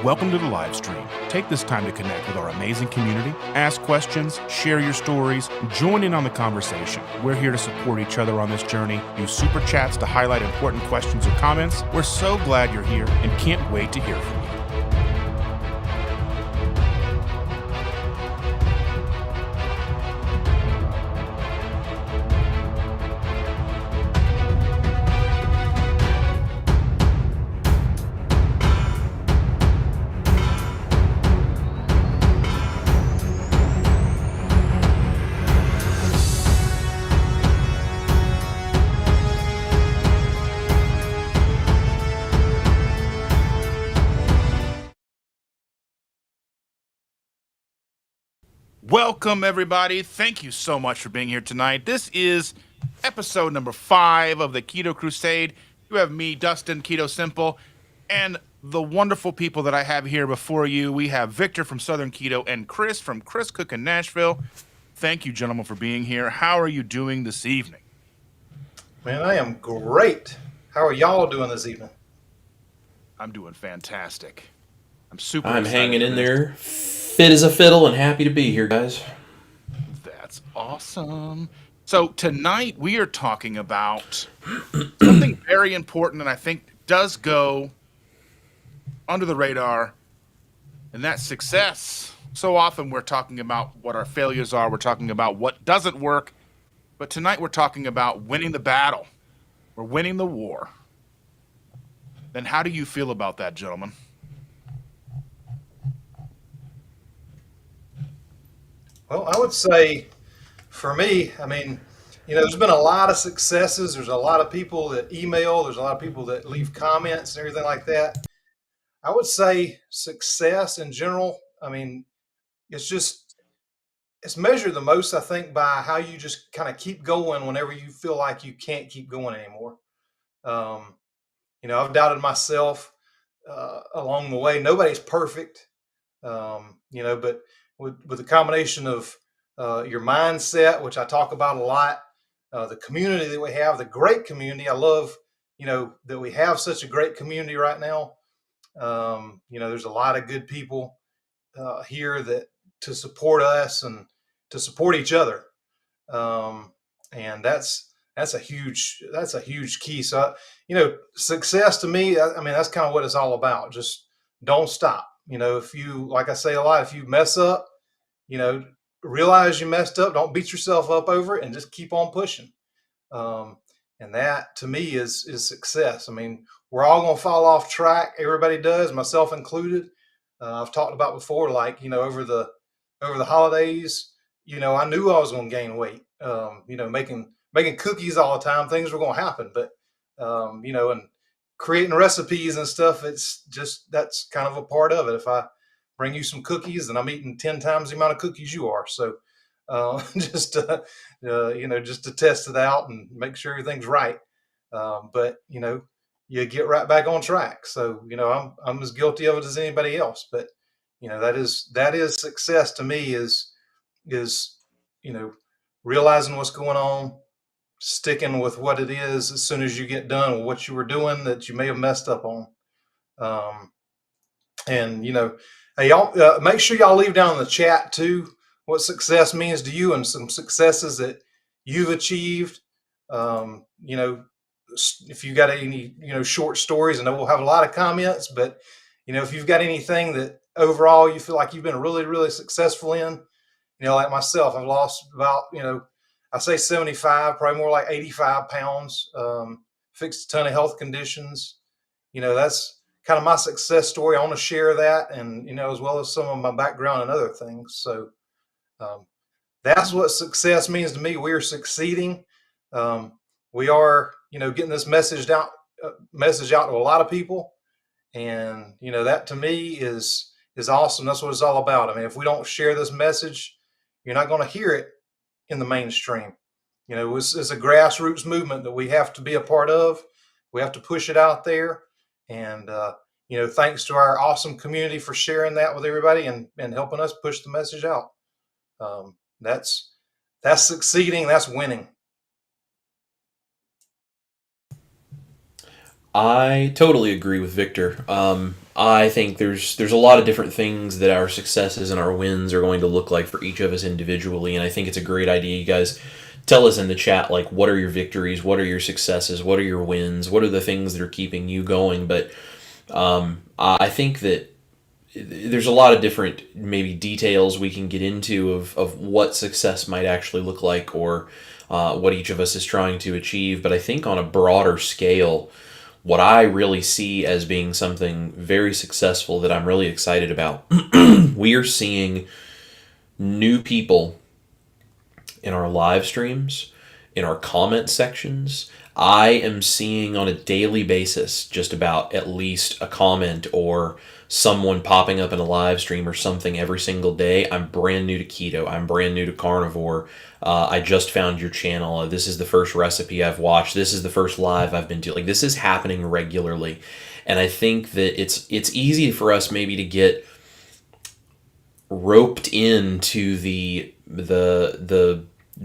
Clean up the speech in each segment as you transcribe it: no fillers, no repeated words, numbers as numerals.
Welcome to the live stream. Take this time to connect with our amazing community, ask questions, share your stories, join in on the conversation. We're here to support each other on this journey. Use super chats to highlight important questions or comments. We're so glad you're here and can't wait to hear from you. Welcome, everybody. Thank you so much for being here tonight. This is episode number 5 of the Keto Crusade. You have me, Dustin, KetoSimple, and the wonderful people that I have here before you. We have Victor from Southern Keto and Chris from Chris Cooking Nashville. Thank you, gentlemen, for being here. How are you doing this evening? Man, I am great. How are y'all doing this evening? I'm doing fantastic. I'm super I'm excited hanging for in this. there, fit as a fiddle, and happy to be here, guys. That's awesome. So tonight we are talking about something very important and I think does go under the radar, and that's success. So often we're talking about what our failures are. We're talking about what doesn't work. But tonight we're talking about winning the battle. We're winning the war. Then how do you feel about that, gentlemen? Well, I would say for me, there's been a lot of successes. There's a lot of people that email. There's a lot of people that leave comments and everything like that. I would say success in general, it's measured the most, I think, by how you just kind of keep going whenever you feel like you can't keep going anymore. I've doubted myself along the way. Nobody's perfect, but with the combination of your mindset, which I talk about a lot, the community that we have, the great community. I love, that we have such a great community right now. There's a lot of good people here that to support us and to support each other. And that's a huge key. So, success to me, that's kind of what it's all about. Just don't stop. If you, like I say a lot, if you mess up, realize you messed up, don't beat yourself up over it, and just keep on pushing. And that to me is success. We're all going to fall off track. Everybody does, myself included. I've talked about before, like, over the holidays, I knew I was going to gain weight. Making cookies all the time, things were going to happen, but, and creating recipes and stuff, it's just, that's kind of a part of it. If I bring you some cookies, then I'm eating 10 times the amount of cookies you are. So, just to test it out and make sure everything's right. But, you get right back on track. So, I'm as guilty of it as anybody else, but, that is success to me is, realizing what's going on, sticking with what it is as soon as you get done with what you were doing that you may have messed up on. And, hey, y'all, make sure y'all leave down in the chat too what success means to you and some successes that you've achieved. If you got any, short stories, I know we'll have a lot of comments, but, if you've got anything that overall you feel like you've been really, really successful in, like myself, I've lost about, I say 75, probably more like 85 pounds, fixed a ton of health conditions. That's kind of my success story. I want to share that, and, as well as some of my background and other things. So that's what success means to me. We are succeeding. We are, getting this message out to a lot of people. And, that to me is awesome. That's what it's all about. If we don't share this message, you're not going to hear it in the mainstream. It's a grassroots movement that we have to be a part of. We have to push it out there. And, thanks to our awesome community for sharing that with everybody and helping us push the message out. That's succeeding. That's winning. I totally agree with Victor. I think there's a lot of different things that our successes and our wins are going to look like for each of us individually, and I think it's a great idea. You guys tell us in the chat, like, what are your victories, what are your successes, what are your wins, what are the things that are keeping you going. But I think that there's a lot of different maybe details we can get into of what success might actually look like, or what each of us is trying to achieve. But I think on a broader scale, what I really see as being something very successful that I'm really excited about, we are seeing new people in our live streams, in our comment sections. I am seeing on a daily basis just about at least a comment or someone popping up in a live stream or something every single day. I'm brand new to keto. I'm brand new to carnivore. I just found your channel. This is the first recipe I've watched. This is the first live I've been to. Like, this is happening regularly. And I think that it's easy for us maybe to get roped into the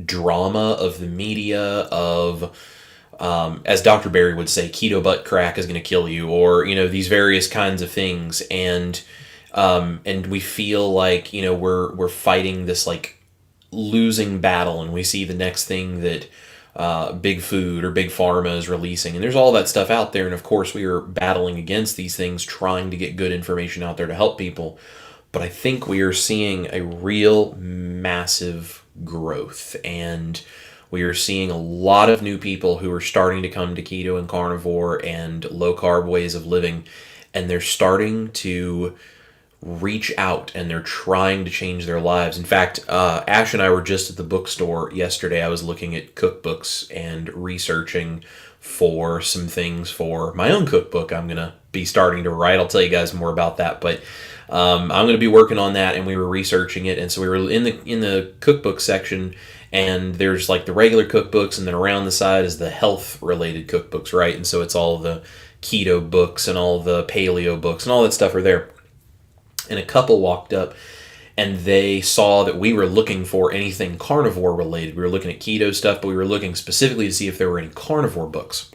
drama of the media of, as Dr. Barry would say, keto butt crack is going to kill you, or, these various kinds of things. And we feel like, we're fighting this like losing battle, and we see the next thing that big food or big pharma is releasing, and there's all that stuff out there. And of course we are battling against these things, trying to get good information out there to help people. But I think we are seeing a real massive growth, and we are seeing a lot of new people who are starting to come to keto and carnivore and low carb ways of living, and they're starting to reach out and they're trying to change their lives. In fact, Ash and I were just at the bookstore yesterday. I was looking at cookbooks and researching for some things for my own cookbook I'm going to be starting to write. I'll tell you guys more about that, but I'm going to be working on that, and we were researching it. And so we were in the cookbook section, and there's like the regular cookbooks, and then around the side is the health related cookbooks, right? And so it's all the keto books and all the paleo books and all that stuff are there. And a couple walked up, and they saw that we were looking for anything carnivore related. We were looking at keto stuff, but we were looking specifically to see if there were any carnivore books.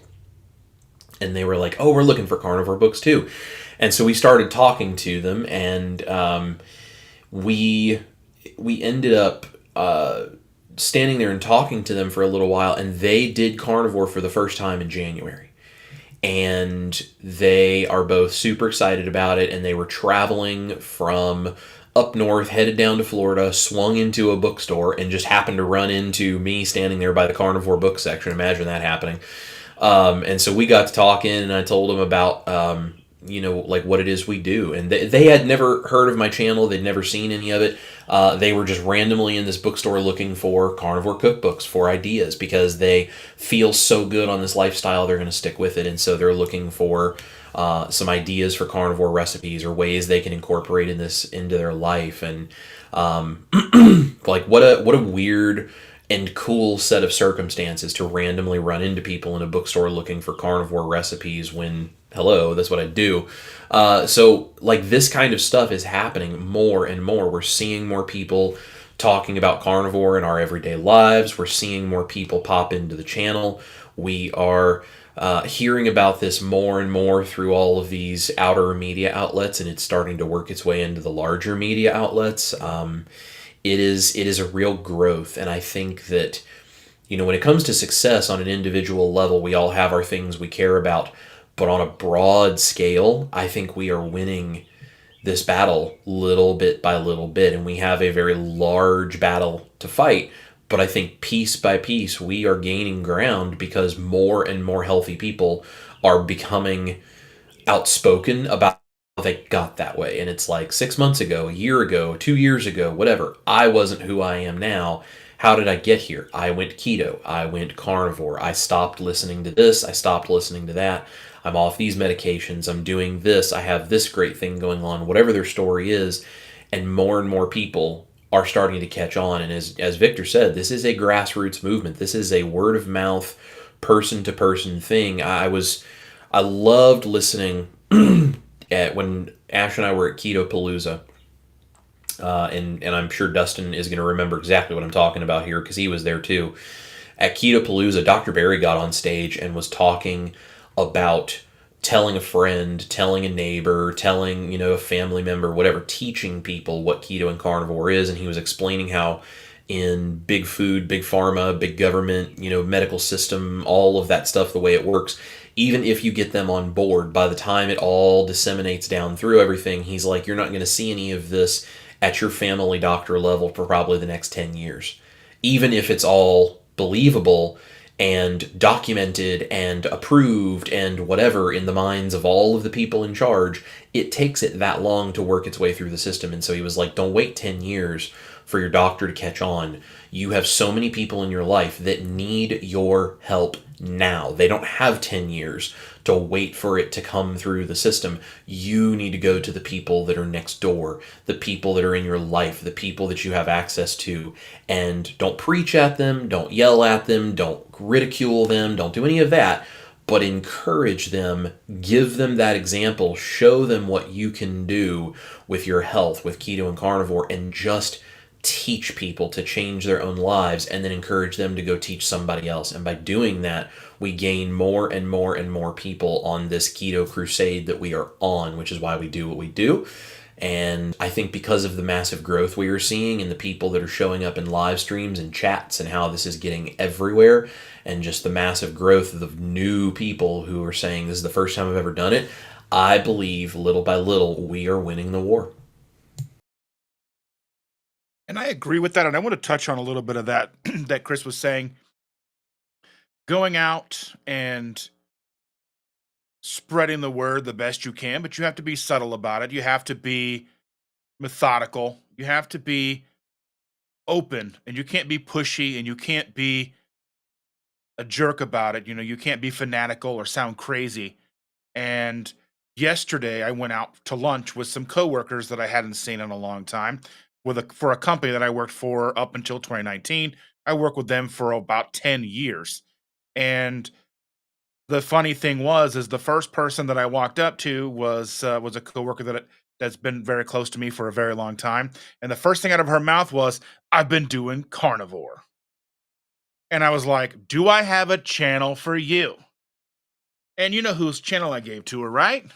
And they were like, oh, we're looking for carnivore books too. And so we started talking to them, and we ended up standing there and talking to them for a little while, and they did carnivore for the first time in January. And they are both super excited about it, and they were traveling from up north, headed down to Florida, swung into a bookstore, and just happened to run into me standing there by the carnivore book section. Imagine that happening. And so we got to talking, and I told them about like what it is we do. And they had never heard of my channel. They'd never seen any of it. They were just randomly in this bookstore looking for carnivore cookbooks for ideas, because they feel so good on this lifestyle, they're going to stick with it. And so they're looking for some ideas for carnivore recipes or ways they can incorporate into their life. And like what a weird and cool set of circumstances to randomly run into people in a bookstore looking for carnivore recipes when, hello, that's what I do. So like this kind of stuff is happening more and more. We're seeing more people talking about carnivore in our everyday lives. We're seeing more people pop into the channel. We are hearing about this more and more through all of these outer media outlets, and it's starting to work its way into the larger media outlets. It is a real growth, and I think that, when it comes to success on an individual level, we all have our things we care about, but on a broad scale, I think we are winning this battle little bit by little bit, and we have a very large battle to fight, but I think piece by piece, we are gaining ground because more and more healthy people are becoming outspoken about they got that way. And it's like 6 months ago, a year ago, 2 years ago, whatever, I wasn't who I am now. How did I get here? I went keto. I went carnivore. I stopped listening to this. I stopped listening to that. I'm off these medications. I'm doing this. I have this great thing going on, whatever their story is. And more people are starting to catch on. And as Victor said, this is a grassroots movement. This is a word of mouth, person to person thing. I loved listening when Ash and I were at Keto Palooza, and I'm sure Dustin is going to remember exactly what I'm talking about here because he was there too. At Keto Palooza, Dr. Barry got on stage and was talking about telling a friend, telling a neighbor, telling, a family member, whatever, teaching people what keto and carnivore is. And he was explaining how in big food, big pharma, big government, medical system, all of that stuff, the way it works, even if you get them on board, by the time it all disseminates down through everything, he's like, you're not going to see any of this at your family doctor level for probably the next 10 years. Even if it's all believable and documented and approved and whatever in the minds of all of the people in charge, it takes it that long to work its way through the system. And so he was like, don't wait 10 years for your doctor to catch on. You have so many people in your life that need your help now. They don't have 10 years to wait for it to come through the system. You need to go to the people that are next door, the people that are in your life, the people that you have access to, and don't preach at them, don't yell at them, don't ridicule them, don't do any of that, but encourage them, give them that example, show them what you can do with your health, with keto and carnivore, and just teach people to change their own lives, and then encourage them to go teach somebody else. And by doing that, we gain more and more and more people on this keto crusade that we are on, which is why we do what we do. And I think because of the massive growth we are seeing and the people that are showing up in live streams and chats and how this is getting everywhere, and just the massive growth of the new people who are saying this is the first time I've ever done it, I believe little by little we are winning the war. And I agree with that. And I want to touch on a little bit of that that Chris was saying. Going out and spreading the word the best you can, but you have to be subtle about it. You have to be methodical. You have to be open, and you can't be pushy, and you can't be a jerk about it. You can't be fanatical or sound crazy. And yesterday I went out to lunch with some coworkers that I hadn't seen in a long time for a company that I worked for up until 2019. I worked with them for about 10 years. And the funny thing is the first person that I walked up to was a coworker that's been very close to me for a very long time. And the first thing out of her mouth was, "I've been doing carnivore." And I was like, "Do I have a channel for you?" And you know whose channel I gave to her, right?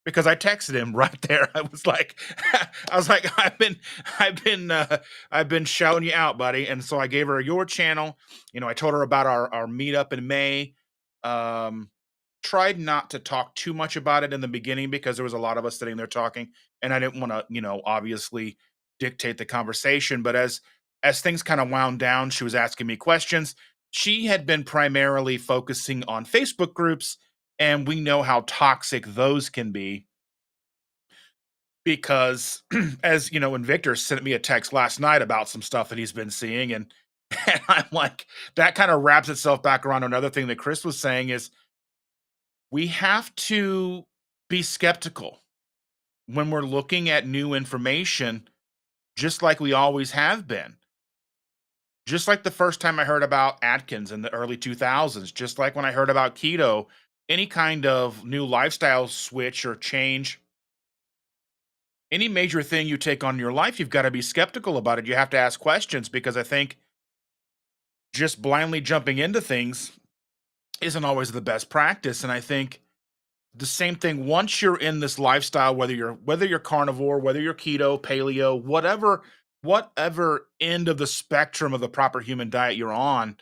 Because I texted him right there. I was like, I've been shouting you out, buddy. And so I gave her your channel. I told her about our meetup in May. Um, Tried not to talk too much about it in the beginning because there was a lot of us sitting there talking, and I didn't want to, obviously dictate the conversation. But as things kind of wound down, she was asking me questions. She had been primarily focusing on Facebook groups, and we know how toxic those can be because as when Victor sent me a text last night about some stuff that he's been seeing, and I'm like, that kind of wraps itself back around to another thing that Chris was saying is we have to be skeptical when we're looking at new information, just like we always have been. Just like the first time I heard about Atkins in the early 2000s, just like when I heard about keto, any kind of new lifestyle switch or change, any major thing you take on in your life, you've got to be skeptical about it. You have to ask questions because I think just blindly jumping into things isn't always the best practice. And I think the same thing once you're in this lifestyle, whether you're carnivore, whether you're keto, paleo, whatever end of the spectrum of the proper human diet you're on,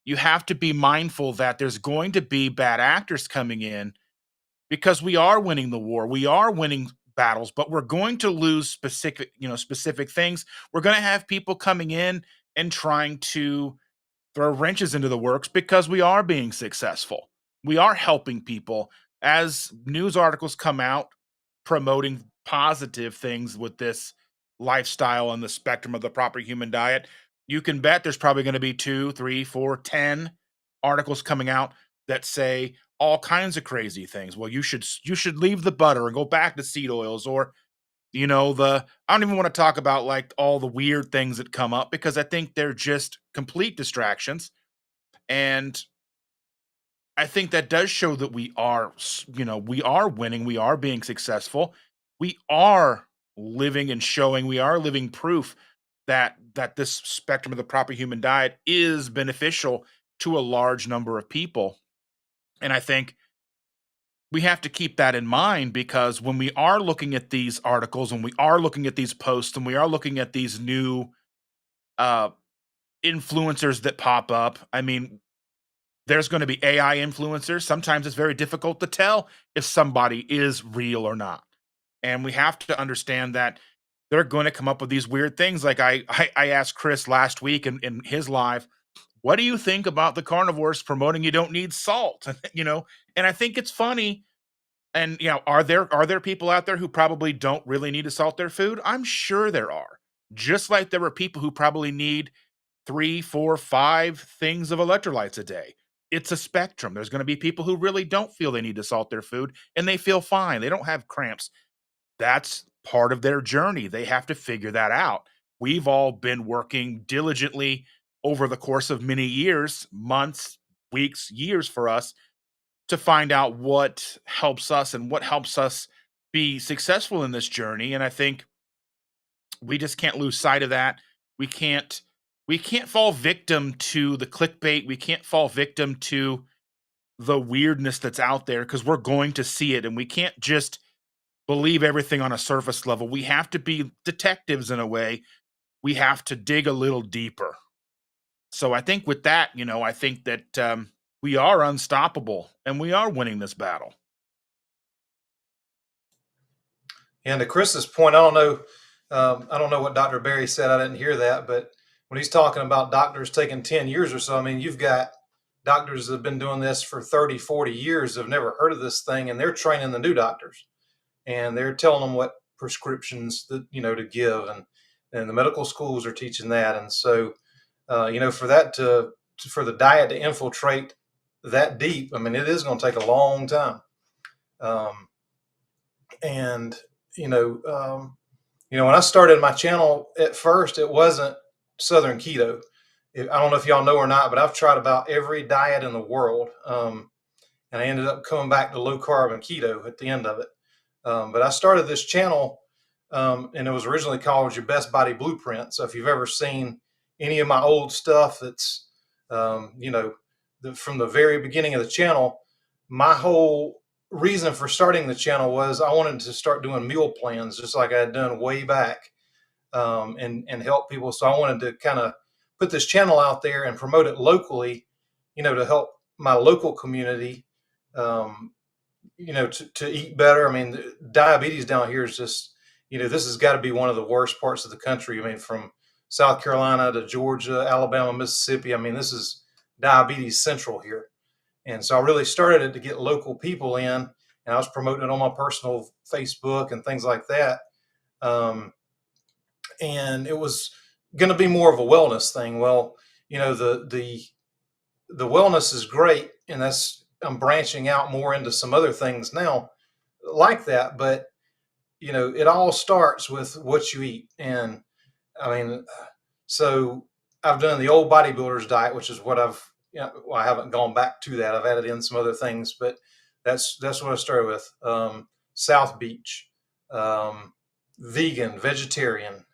you have to be mindful that there's going to be bad actors coming in because we are winning the war. We are winning battles, but we're going to lose specific things. We're going to have people coming in and trying to throw wrenches into the works because we are being successful. We are helping people. As news articles come out promoting positive things with this lifestyle on the spectrum of the proper human diet, you can bet there's probably going to be 2, 3, 4, 10 articles coming out that say all kinds of crazy things. Well, you should leave the butter and go back to seed oils, or I don't even want to talk about like all the weird things that come up because I think they're just complete distractions. And I think that does show that we are winning, we are being successful, we are living and showing, we are living proof that this spectrum of the proper human diet is beneficial to a large number of people. And I think we have to keep that in mind, because when we are looking at these articles, when we are looking at these posts, and we are looking at these new uh, influencers that pop up, I mean, there's going to be AI influencers. Sometimes it's very difficult to tell if somebody is real or not. And we have to understand that they're going to come up with these weird things. Like I asked Chris last week in his live, what do you think about the carnivores promoting you don't need salt? You know, and I think it's funny. And you know, are there people out there who probably don't really need to salt their food? I'm sure there are. Just like there were people who probably need 3, 4, 5 things of electrolytes a day. It's a spectrum. There's going to be people who really don't feel they need to salt their food and they feel fine. They don't have cramps. That's part of their journey. They have to figure that out. We've all been working diligently over the course of many years, months, weeks, years for us to find out what helps us and what helps us be successful in this journey. And I think we just can't lose sight of that. We can't we can't fall victim to the clickbait. We can't fall victim to the weirdness that's out there, because we're going to see it, and we can't just believe everything on a surface level. We have to be detectives in a way. We have to dig a little deeper. So I think with that, you know, I think that we are unstoppable and we are winning this battle. And to Chris's point, I don't know what Dr. Berry said. I didn't hear that, but when he's talking about doctors taking 10 years or so, I mean, you've got doctors that have been doing this for 30, 40 years, have never heard of this thing, and they're training the new doctors, and they're telling them what prescriptions that, you know, to give, and the medical schools are teaching that. And so, you know, for that for the diet to infiltrate that deep, I mean, it is going to take a long time. Um, and when I started my channel at first, it wasn't Southern Keto. I don't know if y'all know or not, but I've tried about every diet in the world, and I ended up coming back to low carb and keto at the end of it. But I started this channel, and it was originally called Your Best Body Blueprint. So if you've ever seen any of my old stuff, that's from the very beginning of the channel, my whole reason for starting the channel was I wanted to start doing meal plans, just like I had done way back, and help people. So I wanted to kind of put this channel out there and promote it locally, to help my local community, to eat better. I mean, diabetes down here is just, this has got to be one of the worst parts of the country. I mean, from South Carolina to Georgia, Alabama, Mississippi. I mean, this is diabetes central here. And so I really started it to get local people in, and I was promoting it on my personal Facebook and things like that. And it was going to be more of a wellness thing. Well, the wellness is great, and I'm branching out more into some other things now like that. But it all starts with what you eat. And I mean, so I've done the old bodybuilder's diet, which is what I haven't gone back to that. I've added in some other things, but that's what I started with. South Beach, vegan, vegetarian,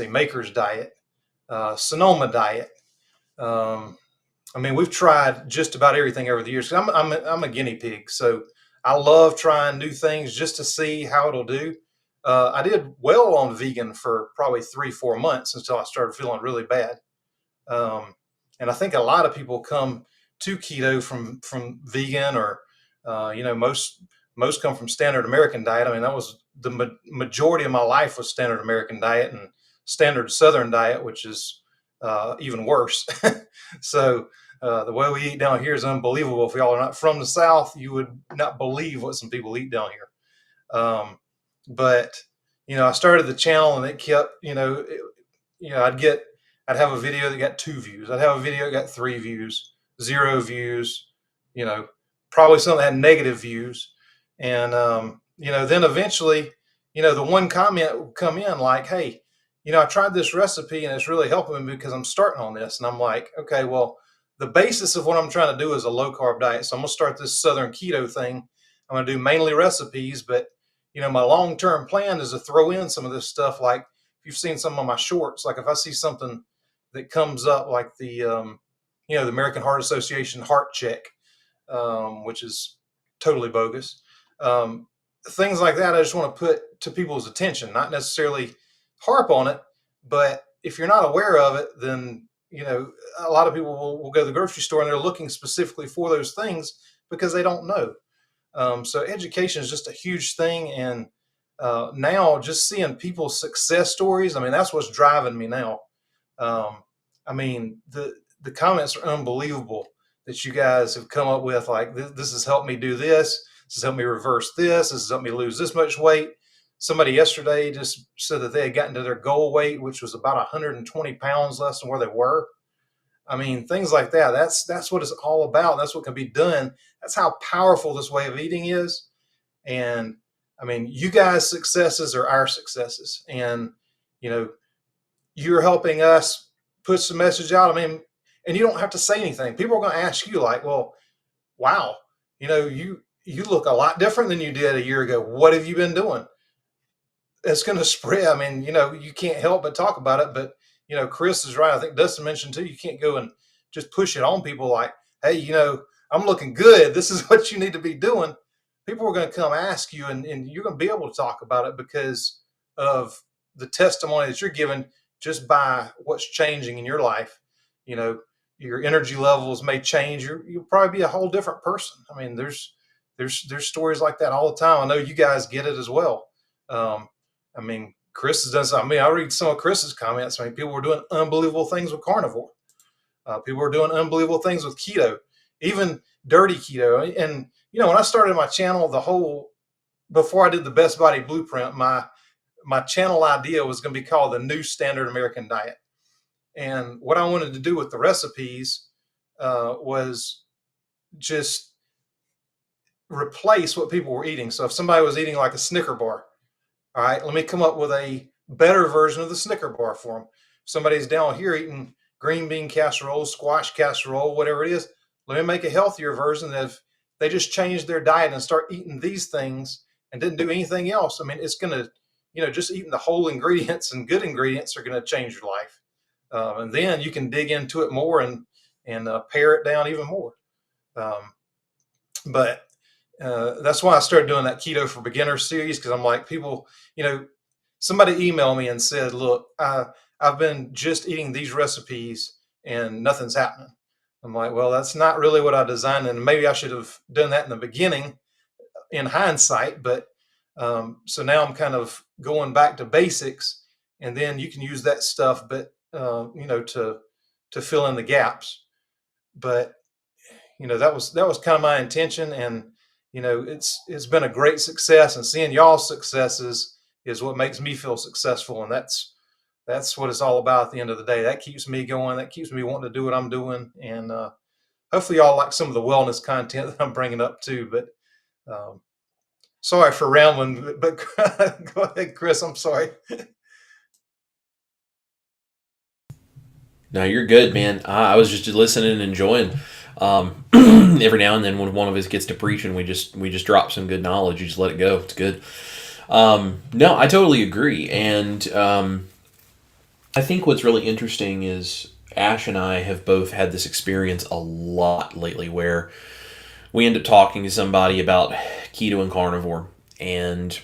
Maker's Diet, Sonoma Diet. I mean, we've tried just about everything over the years. I'm a guinea pig, so I love trying new things just to see how it'll do. I did well on vegan for probably 3-4 months until I started feeling really bad. And I think a lot of people come to keto from vegan, or most come from standard American diet. I mean, that was the majority of my life was standard American diet and standard Southern diet, which is even worse. So the way we eat down here is unbelievable. If y'all are not from the South, you would not believe what some people eat down here. But I started the channel, and it kept, I'd have a video that got 2 views. I'd have a video that got 3 views, 0 views, probably some that had negative views. And, then eventually, the one comment would come in like, hey, I tried this recipe and it's really helping me because I'm starting on this. And I'm like, okay, well, the basis of what I'm trying to do is a low carb diet. So I'm going to start this Southern Keto thing. I'm going to do mainly recipes, but my long-term plan is to throw in some of this stuff. Like if you've seen some of my shorts, like if I see something that comes up like the American Heart Association heart check, which is totally bogus. Things like that, I just want to put to people's attention, not necessarily harp on it, but if you're not aware of it, then, a lot of people will go to the grocery store and they're looking specifically for those things because they don't know. So education is just a huge thing. And now just seeing people's success stories, I mean, that's what's driving me now. I mean, the comments are unbelievable that you guys have come up with. Like, this has helped me do this. This has helped me reverse this. This has helped me lose this much weight. Somebody yesterday just said that they had gotten to their goal weight, which was about 120 pounds less than where they were. I mean, things like that. That's what it's all about. That's what can be done. That's how powerful this way of eating is. And I mean, you guys' successes are our successes. And, you're helping us put some message out. I mean, and you don't have to say anything. People are going to ask you like, well, wow, you look a lot different than you did a year ago. What have you been doing? It's going to spread. I mean, you can't help but talk about it. But, Chris is right. I think Dustin mentioned too, you can't go and just push it on people like, hey, I'm looking good. This is what you need to be doing. People are going to come ask you, and you're going to be able to talk about it because of the testimony that you're giving just by what's changing in your life. Your energy levels may change. You'll probably be a whole different person. I mean, there's stories like that all the time. I know you guys get it as well. I mean, Chris has done something. I mean, I read some of Chris's comments. I mean, people were doing unbelievable things with carnivore. People were doing unbelievable things with keto, even dirty keto. And, when I started my channel, before I did the Best Body Blueprint, my channel idea was going to be called the New Standard American Diet. And what I wanted to do with the recipes was just replace what people were eating. So if somebody was eating like a Snicker bar, all right, let me come up with a better version of the Snicker bar for them. If somebody's down here eating green bean casserole, squash casserole, whatever it is, let me make a healthier version that if they just change their diet and start eating these things and didn't do anything else, I mean, it's going to, just eating the whole ingredients and good ingredients are going to change your life. And then you can dig into it more and pare it down even more. But that's why I started doing that Keto for Beginners series, because I'm like, people, somebody emailed me and said, look, I've been just eating these recipes and nothing's happening. I'm like, well, that's not really what I designed. And maybe I should have done that in the beginning in hindsight. But so now I'm kind of going back to basics, and then you can use that stuff, but, to fill in the gaps. But, that was kind of my intention. And, it's been a great success, and seeing y'all's successes is what makes me feel successful. And that's what it's all about at the end of the day. That keeps me going. That keeps me wanting to do what I'm doing. And hopefully y'all like some of the wellness content that I'm bringing up too. But sorry for rambling, but go ahead, Chris. I'm sorry. No, you're good, man. I was just listening and enjoying. Every now and then when one of us gets to preaching, we just drop some good knowledge. You just let it go. It's good. No, I totally agree. And I think what's really interesting is Ash and I have both had this experience a lot lately where we end up talking to somebody about keto and carnivore. And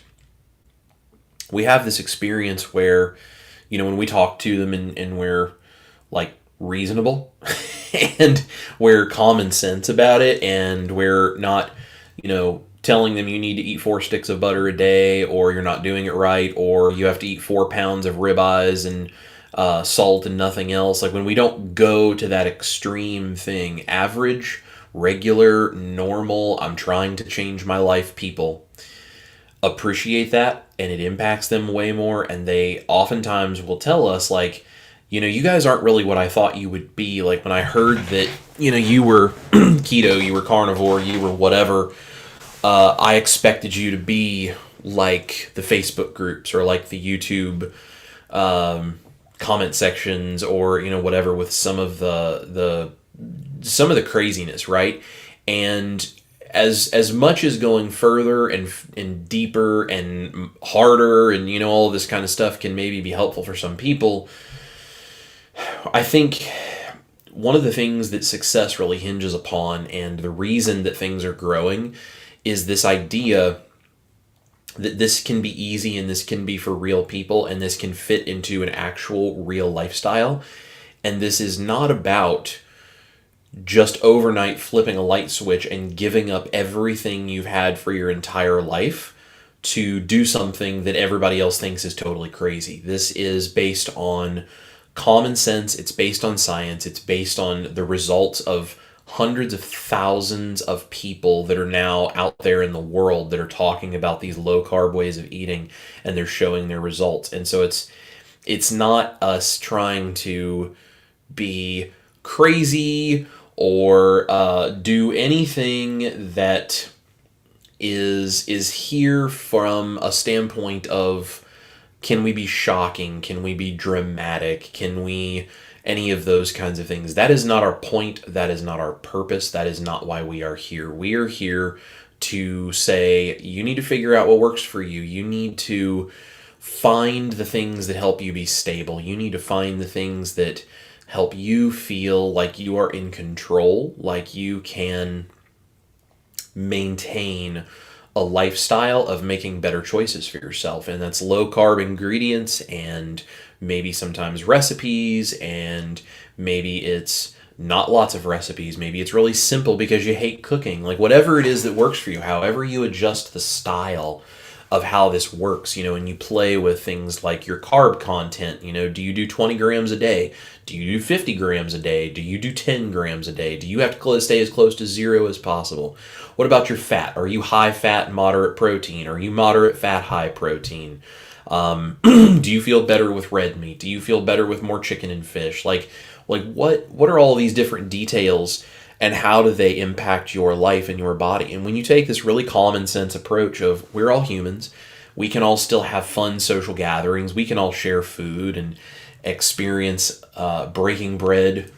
we have this experience where, when we talk to them and we're like reasonable and we're common sense about it, and we're not, telling them you need to eat 4 sticks of butter a day, or you're not doing it right, or you have to eat 4 pounds of ribeyes and salt and nothing else. Like, when we don't go to that extreme thing, average, regular, normal, I'm trying to change my life people appreciate that, and it impacts them way more. And they oftentimes will tell us, like, you guys aren't really what I thought you would be. Like, when I heard that, you were keto, you were carnivore, you were whatever, I expected you to be like the Facebook groups or like the YouTube comment sections, or whatever, with some of the craziness, right? And as much as going further and deeper and harder and all this kind of stuff can maybe be helpful for some people, I think one of the things that success really hinges upon, and the reason that things are growing, is this idea that this can be easy and this can be for real people and this can fit into an actual real lifestyle. And this is not about just overnight flipping a light switch and giving up everything you've had for your entire life to do something that everybody else thinks is totally crazy. This is based on common sense, it's based on science, it's based on the results of hundreds of thousands of people that are now out there in the world that are talking about these low carb ways of eating, and they're showing their results. And so it's not us trying to be crazy or do anything that is here from a standpoint of, can we be shocking, can we be dramatic, can we any of those kinds of things. That is not our point, that is not our purpose, that is not why we are here. We are here to say, you need to figure out what works for you. You need to find the things that help you be stable. You need to find the things that help you feel like you are in control, like you can maintain a lifestyle of making better choices for yourself. And that's low carb ingredients, and maybe sometimes recipes, and maybe it's not lots of recipes. Maybe it's really simple because you hate cooking. Like, whatever it is that works for you, however you adjust the style of how this works, and you play with things like your carb content. Do you do 20 grams a day? Do you do 50 grams a day? Do you do 10 grams a day? Do you have to stay as close to zero as possible? What about your fat? Are you high fat, moderate protein? Are you moderate fat, high protein? Do you feel better with red meat? Do you feel better with more chicken and fish? Like what are all these different details, and how do they impact your life and your body? And when you take this really common sense approach of, we're all humans, we can all still have fun social gatherings, we can all share food and experience breaking bread,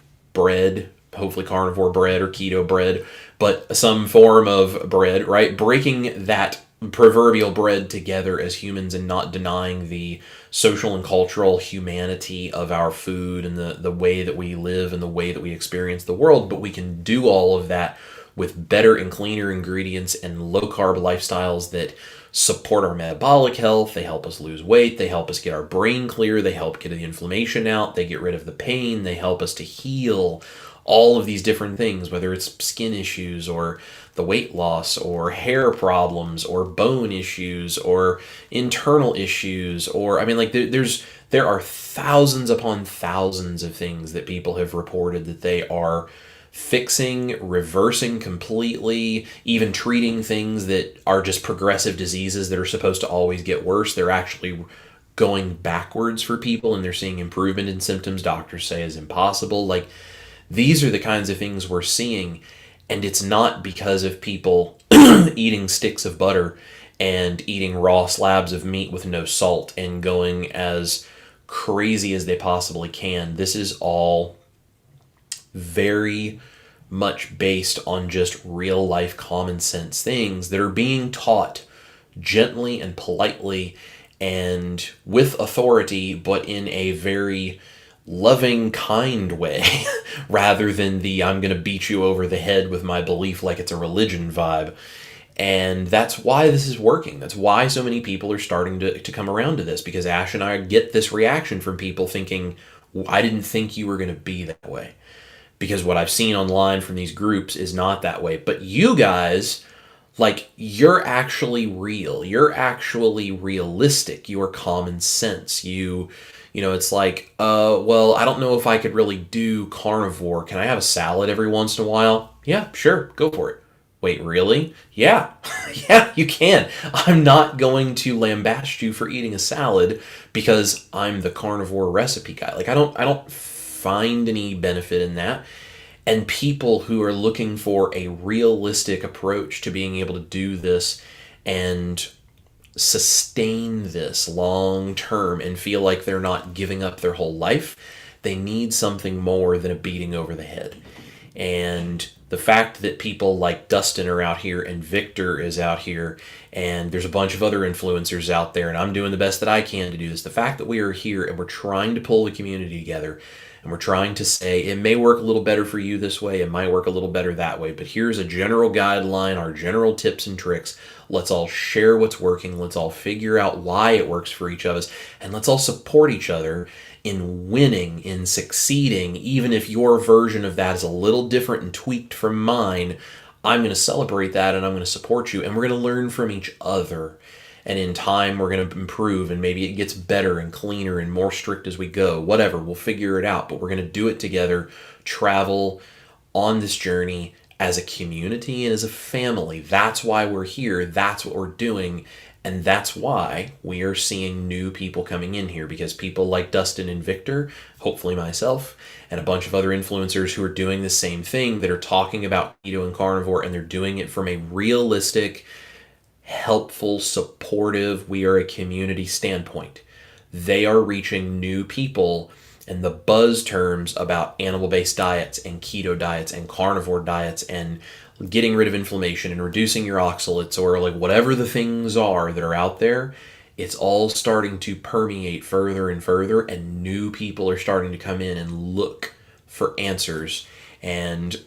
hopefully carnivore bread or keto bread, but some form of bread, right? Breaking that proverbial bread together as humans and not denying the social and cultural humanity of our food and the way that we live and the way that we experience the world. But we can do all of that with better and cleaner ingredients and low carb lifestyles that support our metabolic health. They help us lose weight. They help us get our brain clear. They help get the inflammation out. They get rid of the pain. They help us to heal all of these different things, whether it's skin issues or the weight loss or hair problems or bone issues or internal issues, or there are thousands upon thousands of things that people have reported that they are fixing, reversing completely, even treating things that are just progressive diseases that are supposed to always get worse. They're actually going backwards for people, and they're seeing improvement in symptoms doctors say is impossible. Like, these are the kinds of things we're seeing, and it's not because of people eating sticks of butter and eating raw slabs of meat with no salt and going as crazy as they possibly can. This is all very much based on just real life common sense things that are being taught gently and politely and with authority, but in a very loving, kind way, rather than the I'm going to beat you over the head with my belief like it's a religion vibe. And that's why this is working. That's why so many people are starting to come around to this, because Ash and I get this reaction from people thinking, I didn't think you were going to be that way. Because what I've seen online from these groups is not that way. But you guys, like, you're actually real. You're actually realistic. You're common sense. It's like, well, I don't know if I could really do carnivore. Can I have a salad every once in a while? Yeah, sure, go for it. Wait, really? Yeah, yeah, you can. I'm not going to lambaste you for eating a salad because I'm the carnivore recipe guy. Like, I don't find any benefit in that. And people who are looking for a realistic approach to being able to do this and sustain this long term and feel like they're not giving up their whole life, they need something more than a beating over the head. And The fact that people like Dustin are out here and Victor is out here and there's a bunch of other influencers out there and I'm doing the best that I can to do this. The fact that we are here and we're trying to pull the community together and we're trying to say it may work a little better for you this way, it might work a little better that way, but here's a general guideline, our general tips and tricks. Let's all share what's working. Let's all figure out why it works for each of us. And let's all support each other in winning, in succeeding, even if your version of that is a little different and tweaked from mine. I'm going to celebrate that and I'm going to support you. And we're going to learn from each other. And in time, we're going to improve and maybe it gets better and cleaner and more strict as we go. Whatever, we'll figure it out. But we're going to do it together, travel on this journey as a community and as a family. That's why we're here. That's what we're doing. And that's why we are seeing new people coming in here, because people like Dustin and Victor, hopefully myself, and a bunch of other influencers who are doing the same thing, that are talking about keto and carnivore, and they're doing it from a realistic, helpful, supportive, we are a community standpoint. They are reaching new people, and the buzz terms about animal-based diets and keto diets and carnivore diets and getting rid of inflammation and reducing your oxalates, or like whatever the things are that are out there, it's all starting to permeate further and further, and new people are starting to come in and look for answers. And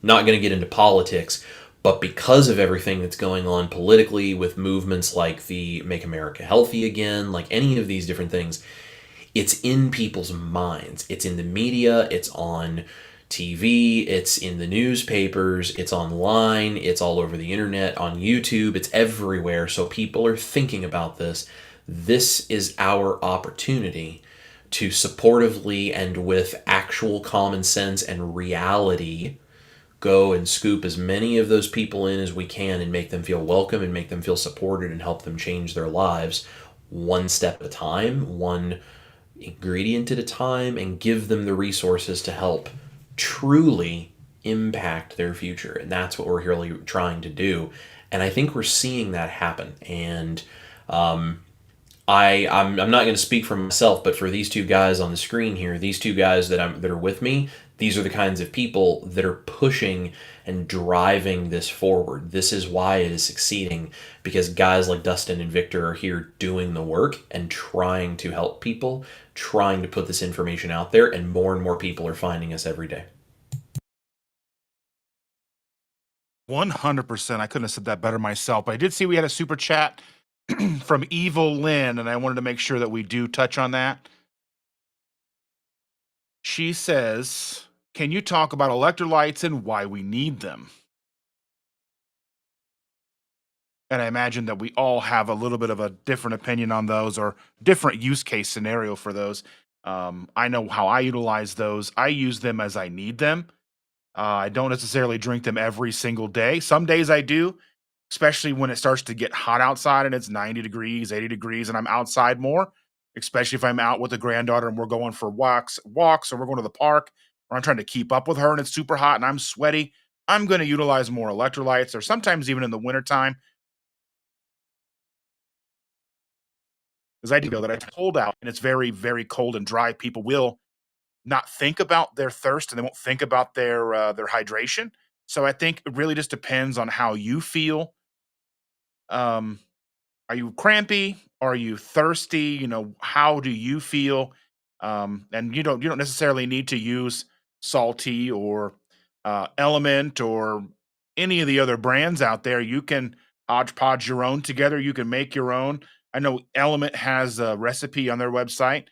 not going to get into politics, but because of everything that's going on politically with movements like the Make America Healthy Again, like any of these different things, it's in people's minds. It's in the media, it's on TV, it's in the newspapers, it's online, it's all over the internet, on YouTube, it's everywhere. So people are thinking about this. This is our opportunity to supportively and with actual common sense and reality go and scoop as many of those people in as we can and make them feel welcome and make them feel supported and help them change their lives one step at a time, one ingredient at a time, and give them the resources to help truly impact their future. And that's what we're really trying to do. And I think we're seeing that happen. And I'm not going to speak for myself, but for these two guys on the screen here, these two guys that are with me, these are the kinds of people that are pushing and driving this forward. This is why it is succeeding, because guys like Dustin and Victor are here doing the work and trying to help people, trying to put this information out there, and more people are finding us every day. 100%. I couldn't have said that better myself, but I did see we had a super chat from Evil Lynn, and I wanted to make sure that we do touch on that. She says, can you talk about electrolytes and why we need them? And I imagine that we all have a little bit of a different opinion on those, or different use case scenario for those. I know how I utilize those. I use them as I need them. I don't necessarily drink them every single day. Some days I do, especially when it starts to get hot outside and it's 90 degrees, 80 degrees, and I'm outside more, especially if I'm out with the granddaughter and we're going for walks, or we're going to the park, or I'm trying to keep up with her and it's super hot and I'm sweaty. I'm going to utilize more electrolytes, or sometimes even in the wintertime. Because I do know that it's cold out and it's very, very cold and dry. People will not think about their thirst and they won't think about their hydration. So I think it really just depends on how you feel. Um, Are you crampy? Are you thirsty? How do you feel? And you don't necessarily need to use Salty or Element or any of the other brands out there. You can hodgepodge your own together. You can make your own. I know Element has a recipe on their website.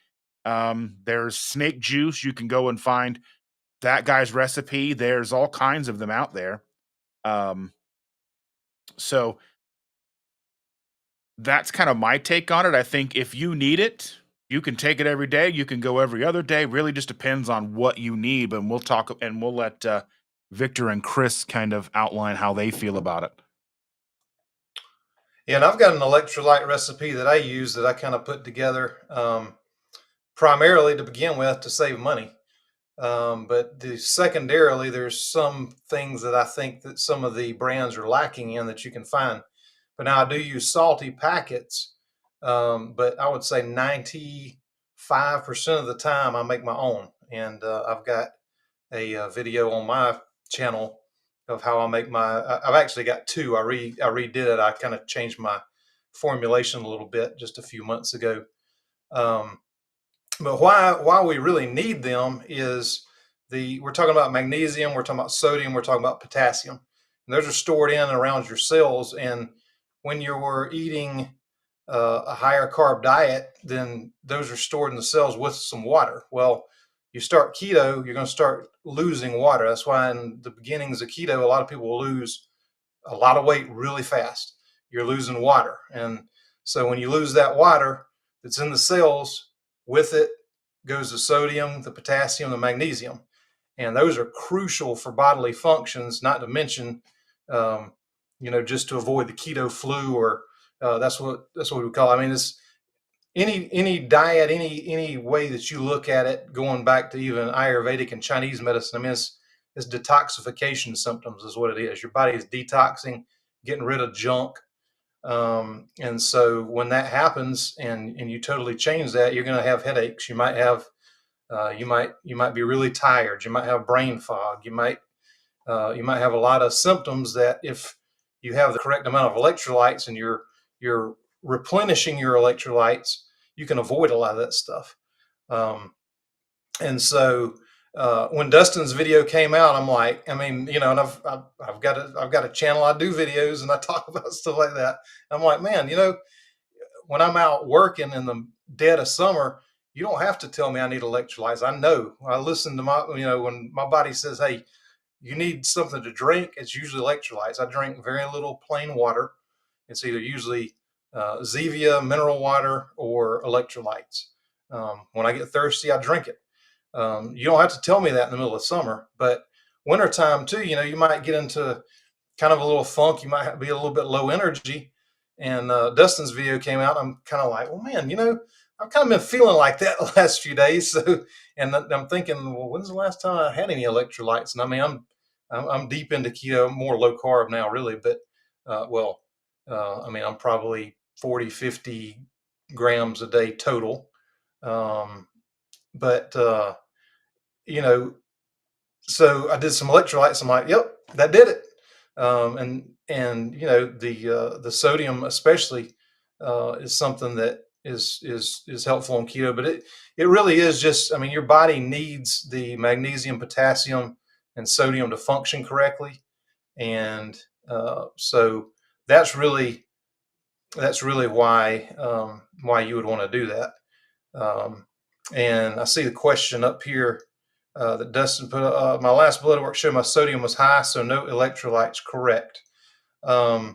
There's snake juice. You can go and find that guy's recipe. There's all kinds of them out there. So that's kind of my take on it. I think if you need it, you can take it every day. You can go every other day. Really just depends on what you need. But we'll talk and we'll let Victor and Chris kind of outline how they feel about it. Yeah, and I've got an electrolyte recipe that I use that I kind of put together primarily to begin with to save money. But secondarily, there's some things that I think that some of the brands are lacking in that you can find. But now I do use Salty packets, but I would say 95% of the time I make my own. And I've got a video on my channel how I make I've actually got two. I redid it. I kind of changed my formulation a little bit just a few months ago. But why we really need them is we're talking about magnesium, we're talking about sodium, we're talking about potassium. And those are stored in and around your cells. And when you're eating a higher carb diet, then those are stored in the cells with some water. Well, you start keto, you're going to start losing water. That's why in the beginnings of keto, a lot of people will lose a lot of weight really fast. You're losing water. And so when you lose that water that's in the cells, with it goes the sodium, the potassium, the magnesium. And those are crucial for bodily functions, not to mention, just to avoid the keto flu, or that's what we call it. I mean, it's any diet, any way that you look at it, going back to even Ayurvedic and Chinese medicine. I mean, it's detoxification symptoms is what it is. Your body is detoxing, getting rid of junk. And so when that happens and you totally change that, you're going to have headaches. You might have, you might be really tired. You might have brain fog. You might have a lot of symptoms that if you have the correct amount of electrolytes and you're replenishing your electrolytes, you can avoid a lot of that stuff. And so when Dustin's video came out, I'm like, I mean, and I've got a channel. I do videos and I talk about stuff like that. I'm like, man, when I'm out working in the dead of summer, you don't have to tell me I need electrolytes. I know. I listen to when my body says, hey, you need something to drink, it's usually electrolytes. I drink very little plain water. It's either usually Zevia, mineral water, or electrolytes. When I get thirsty, I drink it. You don't have to tell me that in the middle of summer, but wintertime too, you might get into kind of a little funk. You might be a little bit low energy. And Dustin's video came out. I'm kind of like, well, man, I've kind of been feeling like that the last few days. So, and I'm thinking, well, when's the last time I had any electrolytes? And I mean, I'm deep into keto, more low carb now, really. But, I mean, I'm probably 40, 50 grams a day total. So I did some electrolytes. I'm like, yep, that did it. The sodium especially is something that is helpful in keto, but it really is just, I mean, your body needs the magnesium, potassium, and sodium to function correctly. And so that's really why you would want to do that. And I see the question up here that Dustin put. My last blood work showed my sodium was high, so no electrolytes. Correct. I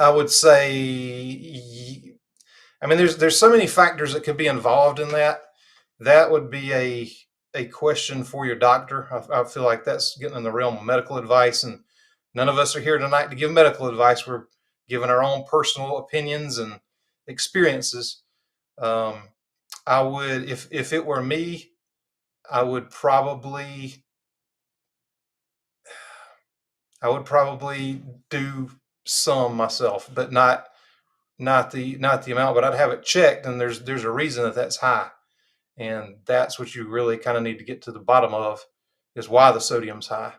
would say, I mean, there's so many factors that could be involved in that. That would be a question for your doctor. I feel like that's getting in the realm of medical advice, and none of us are here tonight to give medical advice. We're giving our own personal opinions and experiences. I would, if it were me, I would probably do some myself, but not the amount. But I'd have it checked, and there's a reason that's high, and that's what you really kind of need to get to the bottom of, is why the sodium's high.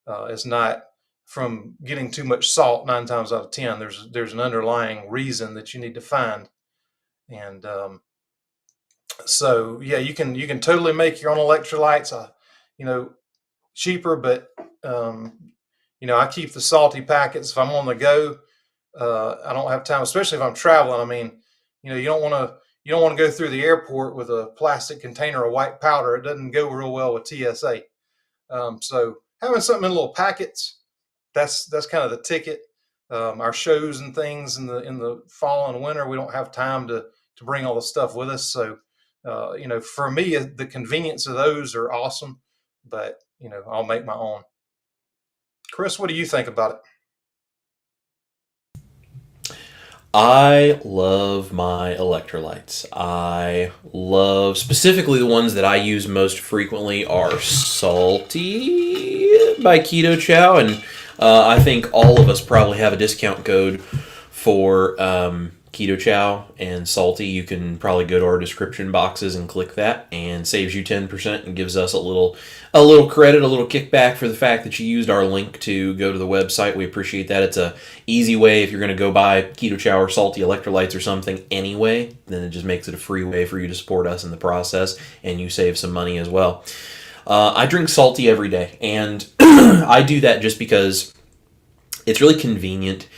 It's not from getting too much salt 9 times out of 10. There's an underlying reason that you need to find, and so yeah, you can totally make your own electrolytes, cheaper, but I keep the salty packets if I'm on the go. I don't have time, especially if I'm traveling. I mean, you don't want to go through the airport with a plastic container of white powder. It doesn't go real well with TSA. So having something in little packets, that's kind of the ticket. Our shows and things in the fall and winter, we don't have time to bring all the stuff with us. So, for me, the convenience of those are awesome, but I'll make my own. Chris, what do you think about it? I love my electrolytes. I love, specifically the ones that I use most frequently are Salty by Keto Chow, and I think all of us probably have a discount code for Keto Chow and Salty, you can probably go to our description boxes and click that, and saves you 10% and gives us a little credit, a little kickback for the fact that you used our link to go to the website. We appreciate that. It's a easy way if you're going to go buy Keto Chow or Salty electrolytes or something anyway, then it just makes it a free way for you to support us in the process, and you save some money as well. I drink Salty every day, and I do that just because it's really convenient,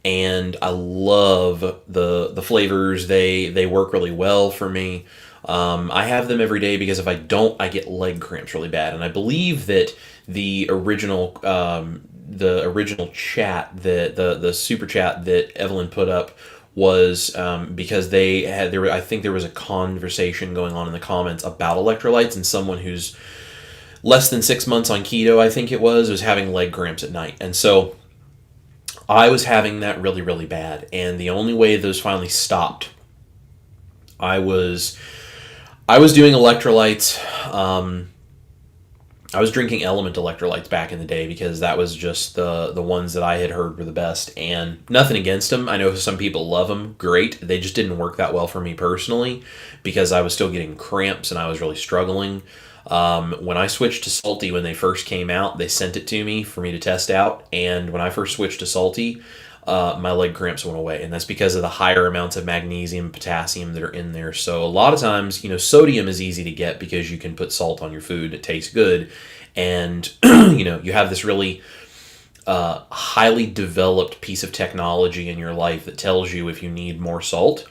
and I love the flavors. They work really well for me. I have them every day because if I don't, I get leg cramps really bad. And I believe that the original chat, the super chat that Evelyn put up was because I think there was a conversation going on in the comments about electrolytes, and someone who's less than 6 months on keto, I think it was having leg cramps at night. And so I was having that really, really bad. And the only way those finally stopped, I was doing electrolytes. I was drinking Element electrolytes back in the day because that was just the ones that I had heard were the best. And nothing against them. I know some people love them. Great. They just didn't work that well for me personally because I was still getting cramps and I was really struggling. When I switched to Salty, when they first came out, they sent it to me for me to test out. And when I first switched to Salty, my leg cramps went away. And that's because of the higher amounts of magnesium, potassium that are in there. So a lot of times, sodium is easy to get because you can put salt on your food. It tastes good. And, you have this really highly developed piece of technology in your life that tells you if you need more salt.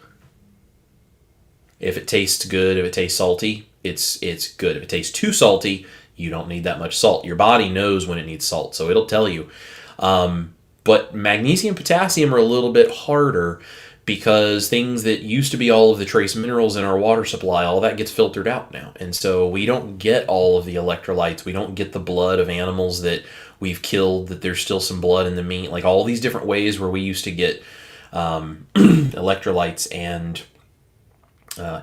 If it tastes good, if it tastes salty, it's good. If it tastes too salty, you don't need that much salt. Your body knows when it needs salt, so it'll tell you. But magnesium, potassium are a little bit harder because things that used to be all of the trace minerals in our water supply, all that gets filtered out now. And so we don't get all of the electrolytes. We don't get the blood of animals that we've killed, that there's still some blood in the meat. Like all these different ways where we used to get electrolytes and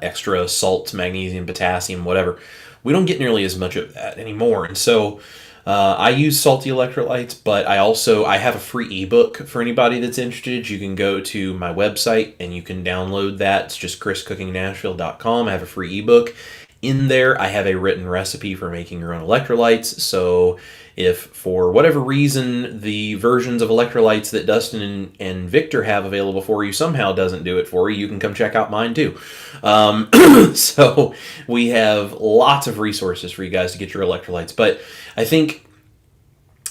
extra salts, magnesium, potassium, whatever. We don't get nearly as much of that anymore. And so I use Salty electrolytes, but I have a free ebook for anybody that's interested. You can go to my website and you can download that. It's just chriscookingnashville.com. I have a free ebook. In there, I have a written recipe for making your own electrolytes. So if for whatever reason the versions of electrolytes that Dustin and Victor have available for you somehow doesn't do it for you, you can come check out mine too. So we have lots of resources for you guys to get your electrolytes. But I think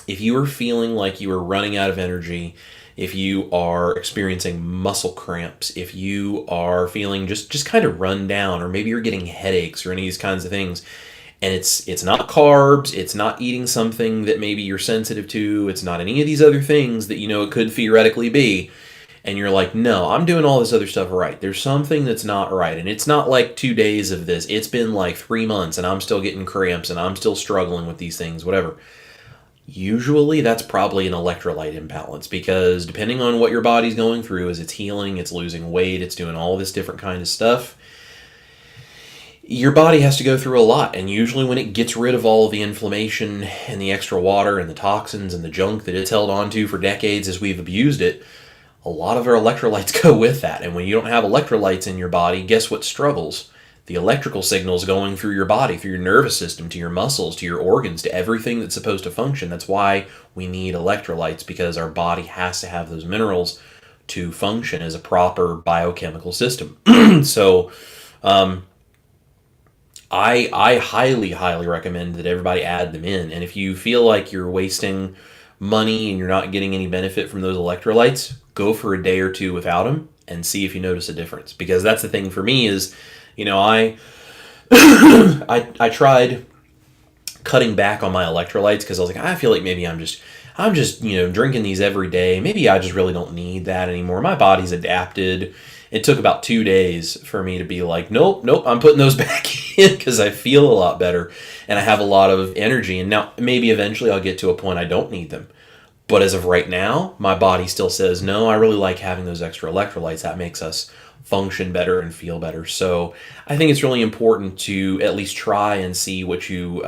if you are feeling like you are running out of energy, if you are experiencing muscle cramps, if you are feeling just kind of run down, or maybe you're getting headaches or any of these kinds of things, and it's not carbs, it's not eating something that maybe you're sensitive to, it's not any of these other things that it could theoretically be, and you're like, no, I'm doing all this other stuff right. There's something that's not right, and it's not like 2 days of this. It's been like 3 months, and I'm still getting cramps, and I'm still struggling with these things, whatever. Usually that's probably an electrolyte imbalance because depending on what your body's going through, as it's healing, it's losing weight, it's doing all this different kind of stuff, your body has to go through a lot. And usually when it gets rid of all of the inflammation and the extra water and the toxins and the junk that it's held onto for decades as we've abused it, a lot of our electrolytes go with that. And when you don't have electrolytes in your body, guess what struggles? The electrical signals going through your body, through your nervous system, to your muscles, to your organs, to everything that's supposed to function. That's why we need electrolytes, because our body has to have those minerals to function as a proper biochemical system. So I highly, highly recommend that everybody add them in. And if you feel like you're wasting money and you're not getting any benefit from those electrolytes, go for a day or two without them and see if you notice a difference. Because that's the thing for me is, I tried cutting back on my electrolytes because I was like, I feel like maybe I'm just drinking these every day. Maybe I just really don't need that anymore. My body's adapted. It took about 2 days for me to be like, nope, I'm putting those back in because I feel a lot better and I have a lot of energy. And now maybe eventually I'll get to a point I don't need them. But as of right now, my body still says, no, I really like having those extra electrolytes. That makes us function better and feel better. So I think it's really important to at least try and see what you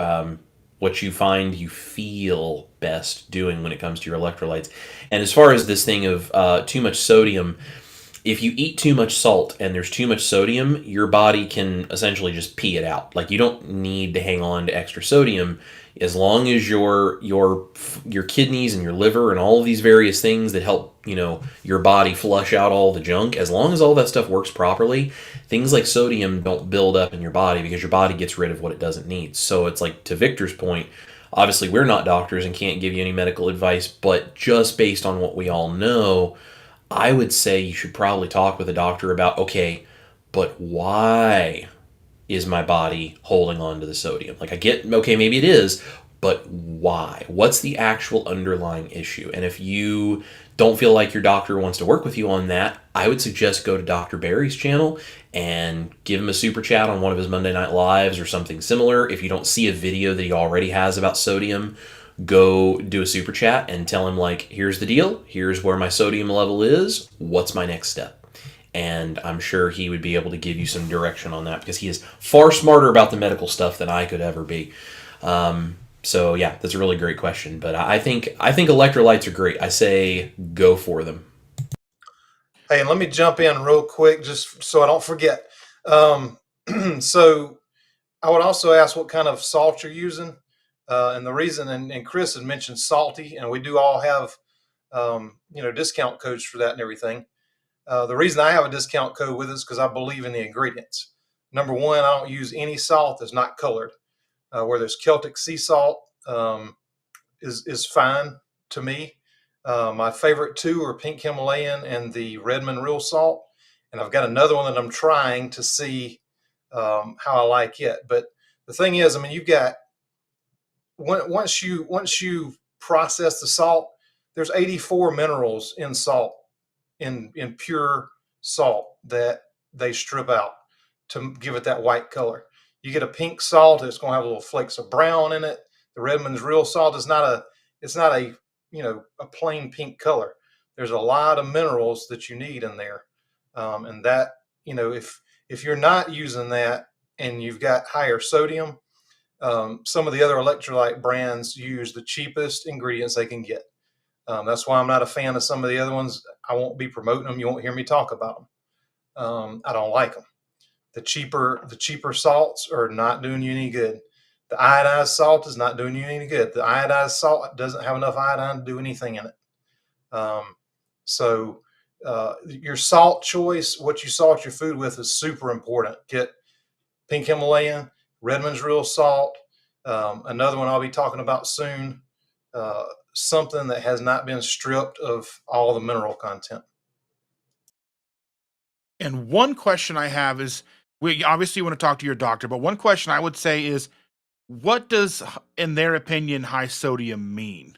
find you feel best doing when it comes to your electrolytes. And as far as this thing of too much sodium, if you eat too much salt and there's too much sodium, your body can essentially just pee it out. Like, you don't need to hang on to extra sodium as long as your kidneys and your liver and all of these various things that help, your body flush out all the junk. As long as all that stuff works properly, things like sodium don't build up in your body because your body gets rid of what it doesn't need. So it's like, to Victor's point, obviously we're not doctors and can't give you any medical advice, but just based on what we all know, I would say you should probably talk with a doctor about, okay, but why is my body holding on to the sodium? Like, I get, okay, maybe it is, but why? What's the actual underlying issue? And if you don't feel like your doctor wants to work with you on that, I would suggest go to Dr. Barry's channel and give him a super chat on one of his Monday Night Lives or something similar. If you don't see a video that he already has about sodium, go do a super chat and tell him, like, here's the deal, here's where my sodium level is, what's my next step? And I'm sure he would be able to give you some direction on that because he is far smarter about the medical stuff than I could ever be. So yeah, that's a really great question. But I think electrolytes are great. I say go for them. Hey, and let me jump in real quick just so I don't forget. So I would also ask what kind of salt you're using. And the reason, and Chris had mentioned salty, and we do all have, discount codes for that and everything. The reason I have a discount code with it is because I believe in the ingredients. Number one, I don't use any salt that's not colored. Where there's Celtic sea salt is fine to me. My favorite two are pink Himalayan and the Redmond real salt. And I've got another one that I'm trying to see how I like it. But the thing is, I mean, you've got, once you process the salt, there's 84 minerals in salt, in pure salt, that they strip out to give it that white color. You get a pink salt, it's going to have little flakes of brown in it. The Redmond's real salt is not a, it's not a, a plain pink color. There's a lot of minerals that you need in there. And that, if you're not using that and you've got higher sodium, some of the other electrolyte brands use the cheapest ingredients they can get. That's why I'm not a fan of some of the other ones. I won't be promoting them. You won't hear me talk about them. I don't like them. The cheaper salts are not doing you any good. The iodized salt is not doing you any good. The iodized salt doesn't have enough iodine to do anything in it. So your salt choice, what you salt your food with, is super important. Get pink Himalayan, Redmond's real salt. Another one I'll be talking about soon. Something that has not been stripped of all the mineral content. And one question I have is, we obviously want to talk to your doctor, but one question I would say is, what does, in their opinion, high sodium mean?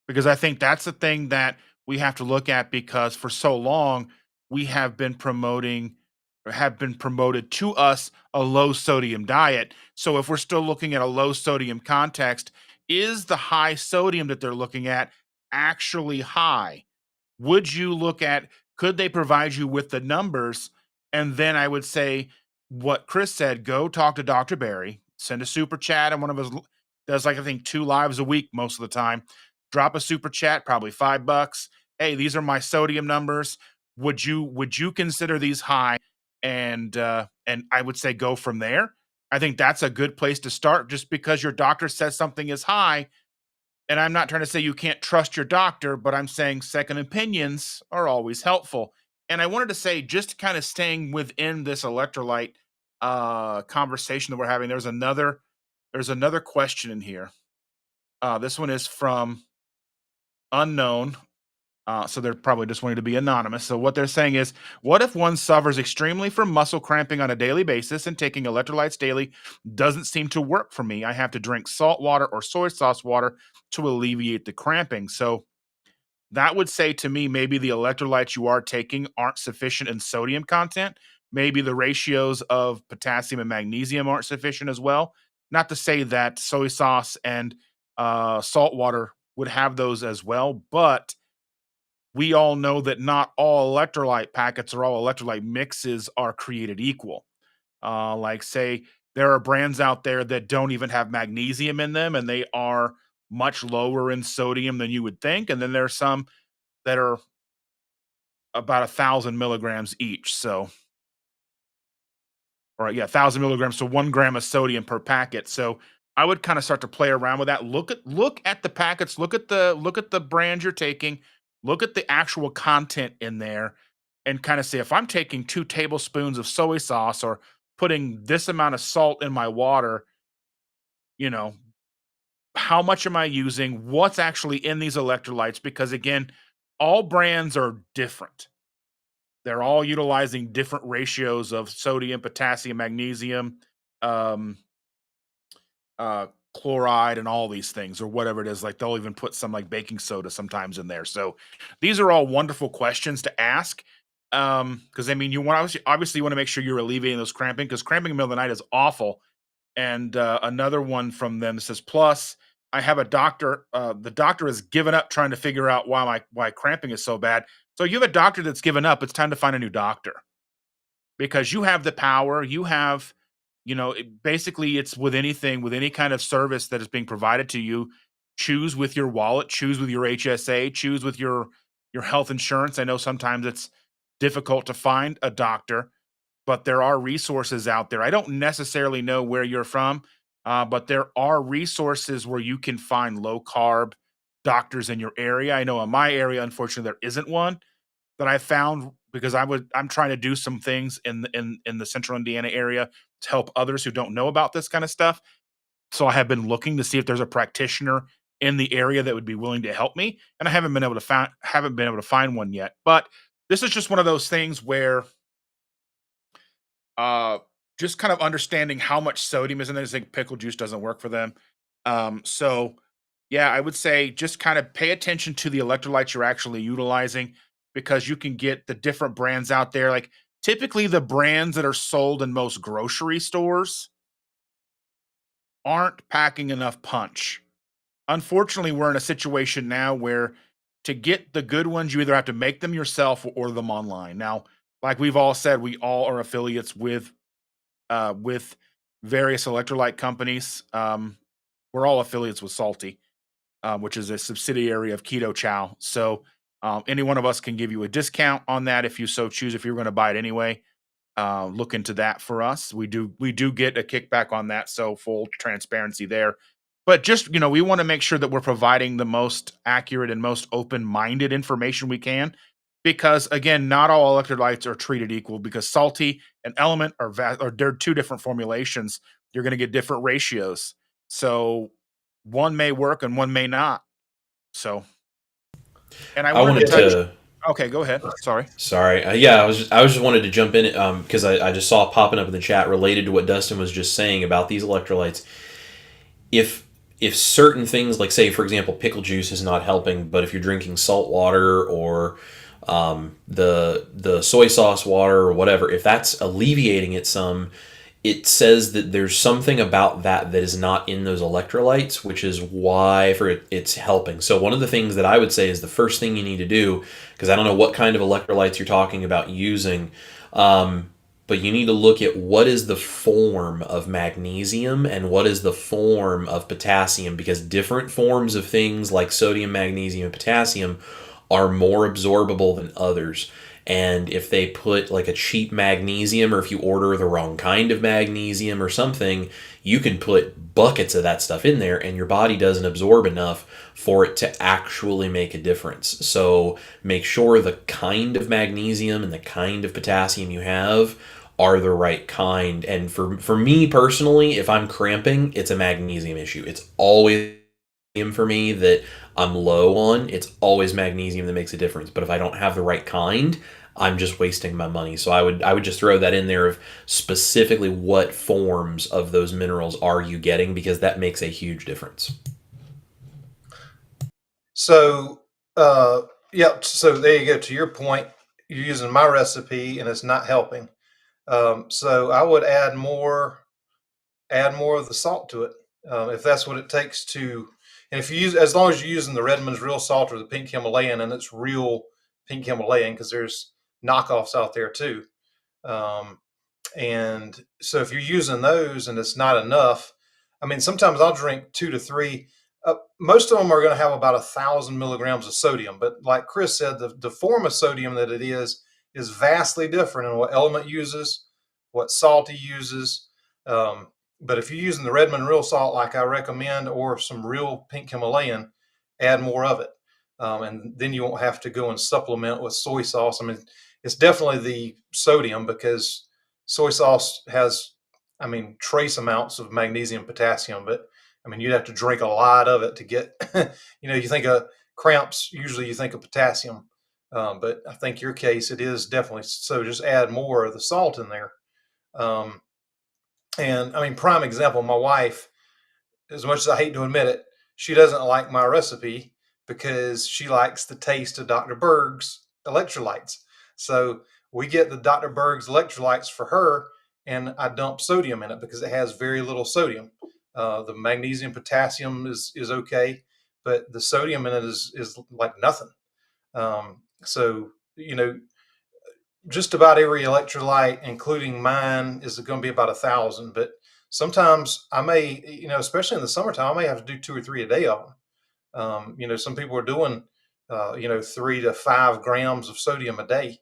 Because I think that's the thing that we have to look at, because for so long we have been promoting, or have been promoted to us, a low sodium diet. So if we're still looking at a low sodium context, is the high sodium that they're looking at actually high? Would you look at, could they provide you with the numbers? And then I would say what Chris said, go talk to Dr. Barry, send a super chat, and one of us does, like, I think 2 lives a week most of the time. Drop a super chat, probably $5. Hey, these are my sodium numbers. Would you consider these high? And I would say go from there. I think that's a good place to start. Just because your doctor says something is high, and I'm not trying to say you can't trust your doctor, but I'm saying second opinions are always helpful. And I wanted to say, just kind of staying within this electrolyte conversation that we're having, there's another question in here. This one is from unknown. So they're probably just wanting to be anonymous. So what they're saying is, what if one suffers extremely from muscle cramping on a daily basis and taking electrolytes daily doesn't seem to work for me? I have to drink salt water or soy sauce water to alleviate the cramping. So that would say to me, maybe the electrolytes you are taking aren't sufficient in sodium content. Maybe the ratios of potassium and magnesium aren't sufficient as well. Not to say that soy sauce and salt water would have those as well, but we all know that not all electrolyte packets or all electrolyte mixes are created equal. Like, say, there are brands out there that don't even have magnesium in them, and they are much lower in sodium than you would think. And then there are some that are about 1,000 milligrams each. So, or yeah, 1,000 milligrams, so 1 gram of sodium per packet. So I would kind of start to play around with that. Look at the packets. Look at the brand you're taking. Look at the actual content in there, and kind of say if I'm taking 2 tablespoons of soy sauce or putting this amount of salt in my water, you know, how much am I using? What's actually in these electrolytes? Because again, all brands are different. They're all utilizing different ratios of sodium, potassium, magnesium, um, uh, chloride, and all these things, or whatever it is. Like they'll even put some like baking soda sometimes in there. So these are all wonderful questions to ask. Because I mean, you want obviously you want to make sure you're alleviating those cramping, because cramping in the middle of the night is awful. And another one from them that says, plus, I have a doctor. The doctor has given up trying to figure out why cramping is so bad. So you have a doctor that's given up. It's time to find a new doctor, because you have the power. You have, basically, it's with anything, with any kind of service that is being provided to you. Choose with your wallet. Choose with your HSA. Choose with your health insurance. I know sometimes it's difficult to find a doctor, but there are resources out there. I don't necessarily know where you're from, but there are resources where you can find low carb doctors in your area. I know in my area, unfortunately, there isn't one that I found, because I'm trying to do some things in the central Indiana area to help others who don't know about this kind of stuff. So I have been looking to see if there's a practitioner in the area that would be willing to help me, and I haven't been able to find one yet. But this is just one of those things where uh, just kind of understanding how much sodium is in there. I think pickle juice doesn't work for them. So yeah, I would say just kind of pay attention to the electrolytes you're actually utilizing, because you can get the different brands out there. Like typically the brands that are sold in most grocery stores aren't packing enough punch. Unfortunately, we're in a situation now where to get the good ones, you either have to make them yourself or order them online. Now, like we've all said, we all are affiliates with various electrolyte companies. We're all affiliates with Salty, which is a subsidiary of Keto Chow. So any one of us can give you a discount on that if you so choose. If you're going to buy it anyway, look into that for us. We do get a kickback on that. So full transparency there. But just we want to make sure that we're providing the most accurate and most open-minded information we can, because again, not all electrolytes are treated equal, because Salty and Element are they're two different formulations. You're going to get different ratios. So one may work and one may not. So, and I I wanted to wanted touch. to. Okay, go ahead. Sorry. Sorry. Yeah, I was just wanted to jump in because I just saw it popping up in the chat related to what Dustin was just saying about these electrolytes. If if certain things, like say for example pickle juice is not helping, but if you're drinking salt water or the soy sauce water or whatever, if that's alleviating it some, it says that there's something about that that is not in those electrolytes, which is why it's helping. So one of the things that I would say is the first thing you need to do, because I don't know what kind of electrolytes you're talking about using, but you need to look at what is the form of magnesium and what is the form of potassium, because different forms of things like sodium, magnesium, and potassium are more absorbable than others. And if they put like a cheap magnesium, or if you order the wrong kind of magnesium or something, you can put buckets of that stuff in there and your body doesn't absorb enough for it to actually make a difference. So make sure the kind of magnesium and the kind of potassium you have are the right kind. And for me personally, if I'm cramping, it's a magnesium issue. It's always for me that I'm low on. It's always magnesium that makes a difference. But if I don't have the right kind, I'm just wasting my money. So I would just throw that in there of specifically what forms of those minerals are you getting, because that makes a huge difference. So, yeah. So there you go. To your point, you're using my recipe and it's not helping. So I would add more of the salt to it, if that's what it takes to. And if you use, as long as you're using the Redmond's real salt or the pink Himalayan, and it's real pink Himalayan, because there's knockoffs out there too. Um, and so if you're using those and it's not enough, I mean, sometimes I'll drink 2 to 3 Most of them are going to have about 1,000 milligrams of sodium, but like Chris said, the form of sodium that it is vastly different in what element uses, what salt he uses. But if you're using the Redmond real salt, like I recommend, or some real pink Himalayan, add more of it. And then you won't have to go and supplement with soy sauce. I mean, it's definitely the sodium, because soy sauce has, I mean, trace amounts of magnesium, potassium, but I mean, you'd have to drink a lot of it to get, you think of cramps, usually you think of potassium. But I think your case, it is definitely so. Just add more of the salt in there. Um, and I mean, prime example, my wife, as much as I hate to admit it, she doesn't like my recipe because she likes the taste of Dr. Berg's electrolytes. So we get the Dr. Berg's electrolytes for her, and I dump sodium in it because it has very little sodium. The magnesium, potassium is okay, but the sodium in it is like nothing. So just about every electrolyte, including mine, is going to be about 1,000. But sometimes I may, especially in the summertime, I may have to do 2 or 3 a day of them. Some people are doing, 3 to 5 grams of sodium a day,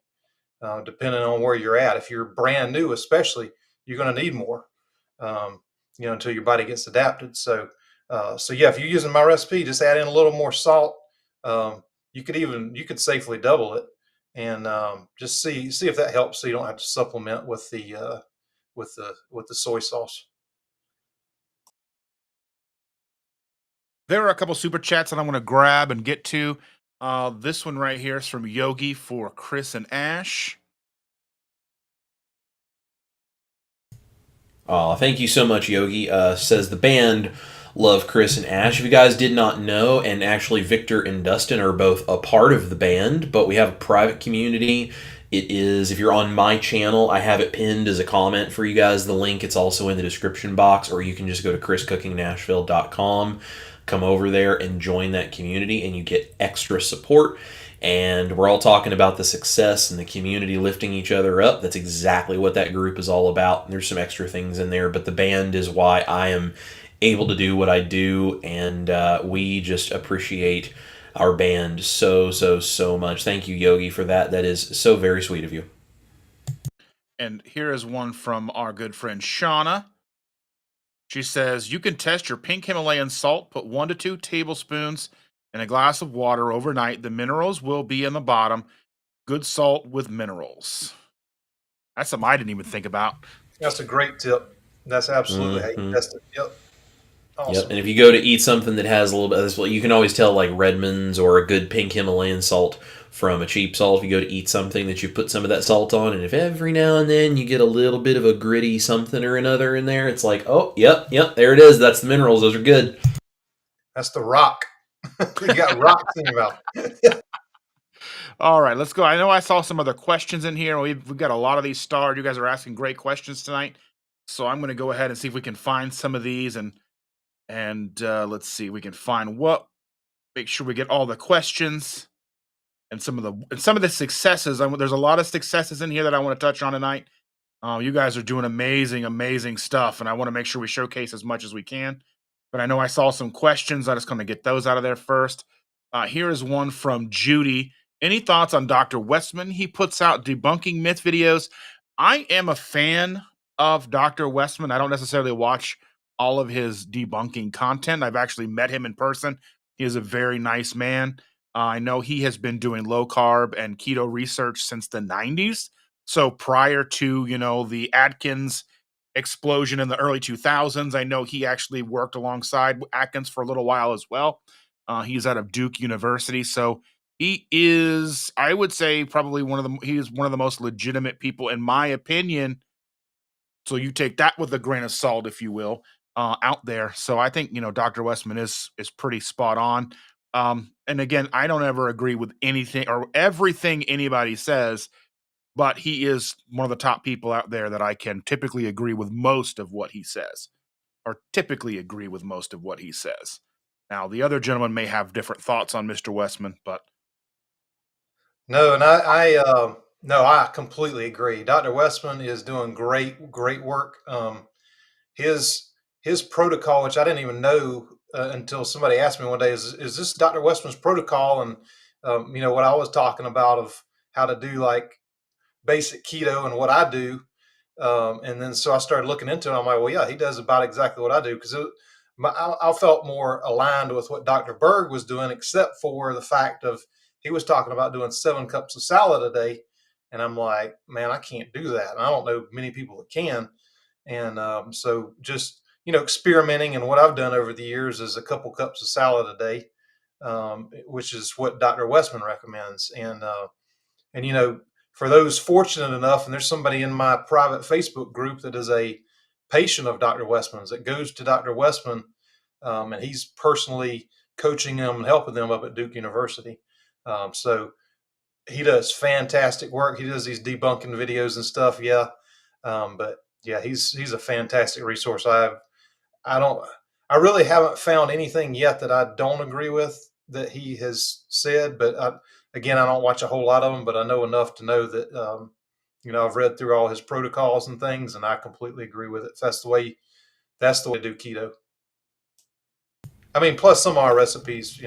depending on where you're at. If you're brand new, especially, you're going to need more, until your body gets adapted. So yeah, if you're using my recipe, just add in a little more salt. You could safely double it, and just see if that helps, so you don't have to supplement with the soy sauce. There are a couple super chats that I'm going to grab and get to. This one right here is from Yogi for Chris and Ash. Thank you so much, Yogi. Says the band love Chris and Ash. If you guys did not know, and actually Victor and Dustin are both a part of the band, but we have a private community. It is, if you're on my channel, I have it pinned as a comment for you guys. The link, it's also in the description box, or you can just go to chriscookingnashville.com, come over there and join that community, and you get extra support. And we're all talking about the success and the community lifting each other up. That's exactly what that group is all about. And there's some extra things in there, but the band is why I am able to do what I do, and we just appreciate our band so much. Thank you, Yogi, for that. That is so very sweet of you. And here is one from our good friend Shauna. She says, you can test your pink Himalayan salt, put 1 to 2 tablespoons in a glass of water overnight. The minerals will be in the bottom. Good salt with minerals. That's something I didn't even think about. That's a great tip. That's absolutely how you test it. Yep. Awesome. Yep. And if you go to eat something that has a little bit of this, you can always tell, like Redmond's or a good pink Himalayan salt from a cheap salt. If you go to eat something that you put some of that salt on, and if every now and then you get a little bit of a gritty something or another in there, it's like, oh, yep, there it is. That's the minerals. Those are good. That's the rock. You got rocks in your mouth. All right, let's go. I know I saw some other questions in here. We've got a lot of these starred. You guys are asking great questions tonight. So I'm going to go ahead and see if we can find some of these, and let's see, we can find make sure we get all the questions and some of the successes. There's a lot of successes in here that I want to touch on tonight. You guys are doing amazing stuff, and I want to make sure we showcase as much as we can. But I know I saw some questions. I'm just going to get those out of there first. Here is one from Judy. Any thoughts on Dr. Westman? He puts out debunking myth videos. I am a fan of Dr. Westman. I don't necessarily watch all of his debunking content. I've actually met him in person. He is a very nice man. I know he has been doing low carb and keto research since the 90s. So prior to, the Atkins explosion in the early 2000s, I know he actually worked alongside Atkins for a little while as well. He's out of Duke University. So he is, I would say, probably he is one of the most legitimate people, in my opinion. So you take that with a grain of salt, if you will, out there. So I think, Dr. Westman is pretty spot on. And again, I don't ever agree with anything or everything anybody says, but he is one of the top people out there that I can typically agree with most of what he says, or typically agree with most of what he says. Now, the other gentleman may have different thoughts on Mr. Westman, but no, and I completely agree. Dr. Westman is doing great work. His protocol, which I didn't even know until somebody asked me one day, is this Dr. Westman's protocol? And, what I was talking about of how to do like basic keto and what I do. And then so I started looking into it. I'm like, well, yeah, he does about exactly what I do, because I felt more aligned with what Dr. Berg was doing, except for the fact of he was talking about doing 7 cups of salad a day. And I'm like, man, I can't do that. And I don't know many people that can. And so just, experimenting, and what I've done over the years is a couple cups of salad a day, which is what Dr. Westman recommends. And for those fortunate enough, and there's somebody in my private Facebook group that is a patient of Dr. Westman's that goes to Dr. Westman, and he's personally coaching them and helping them up at Duke University. So he does fantastic work. He does these debunking videos and stuff. Yeah. But yeah, he's a fantastic resource. I really haven't found anything yet that I don't agree with that he has said, but again, I don't watch a whole lot of them, but I know enough to know that, I've read through all his protocols and things, and I completely agree with it. That's the way to do keto. I mean, plus some of our recipes,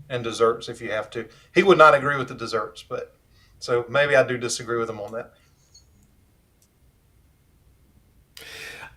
and desserts if you have to. He would not agree with the desserts, but so maybe I do disagree with him on that.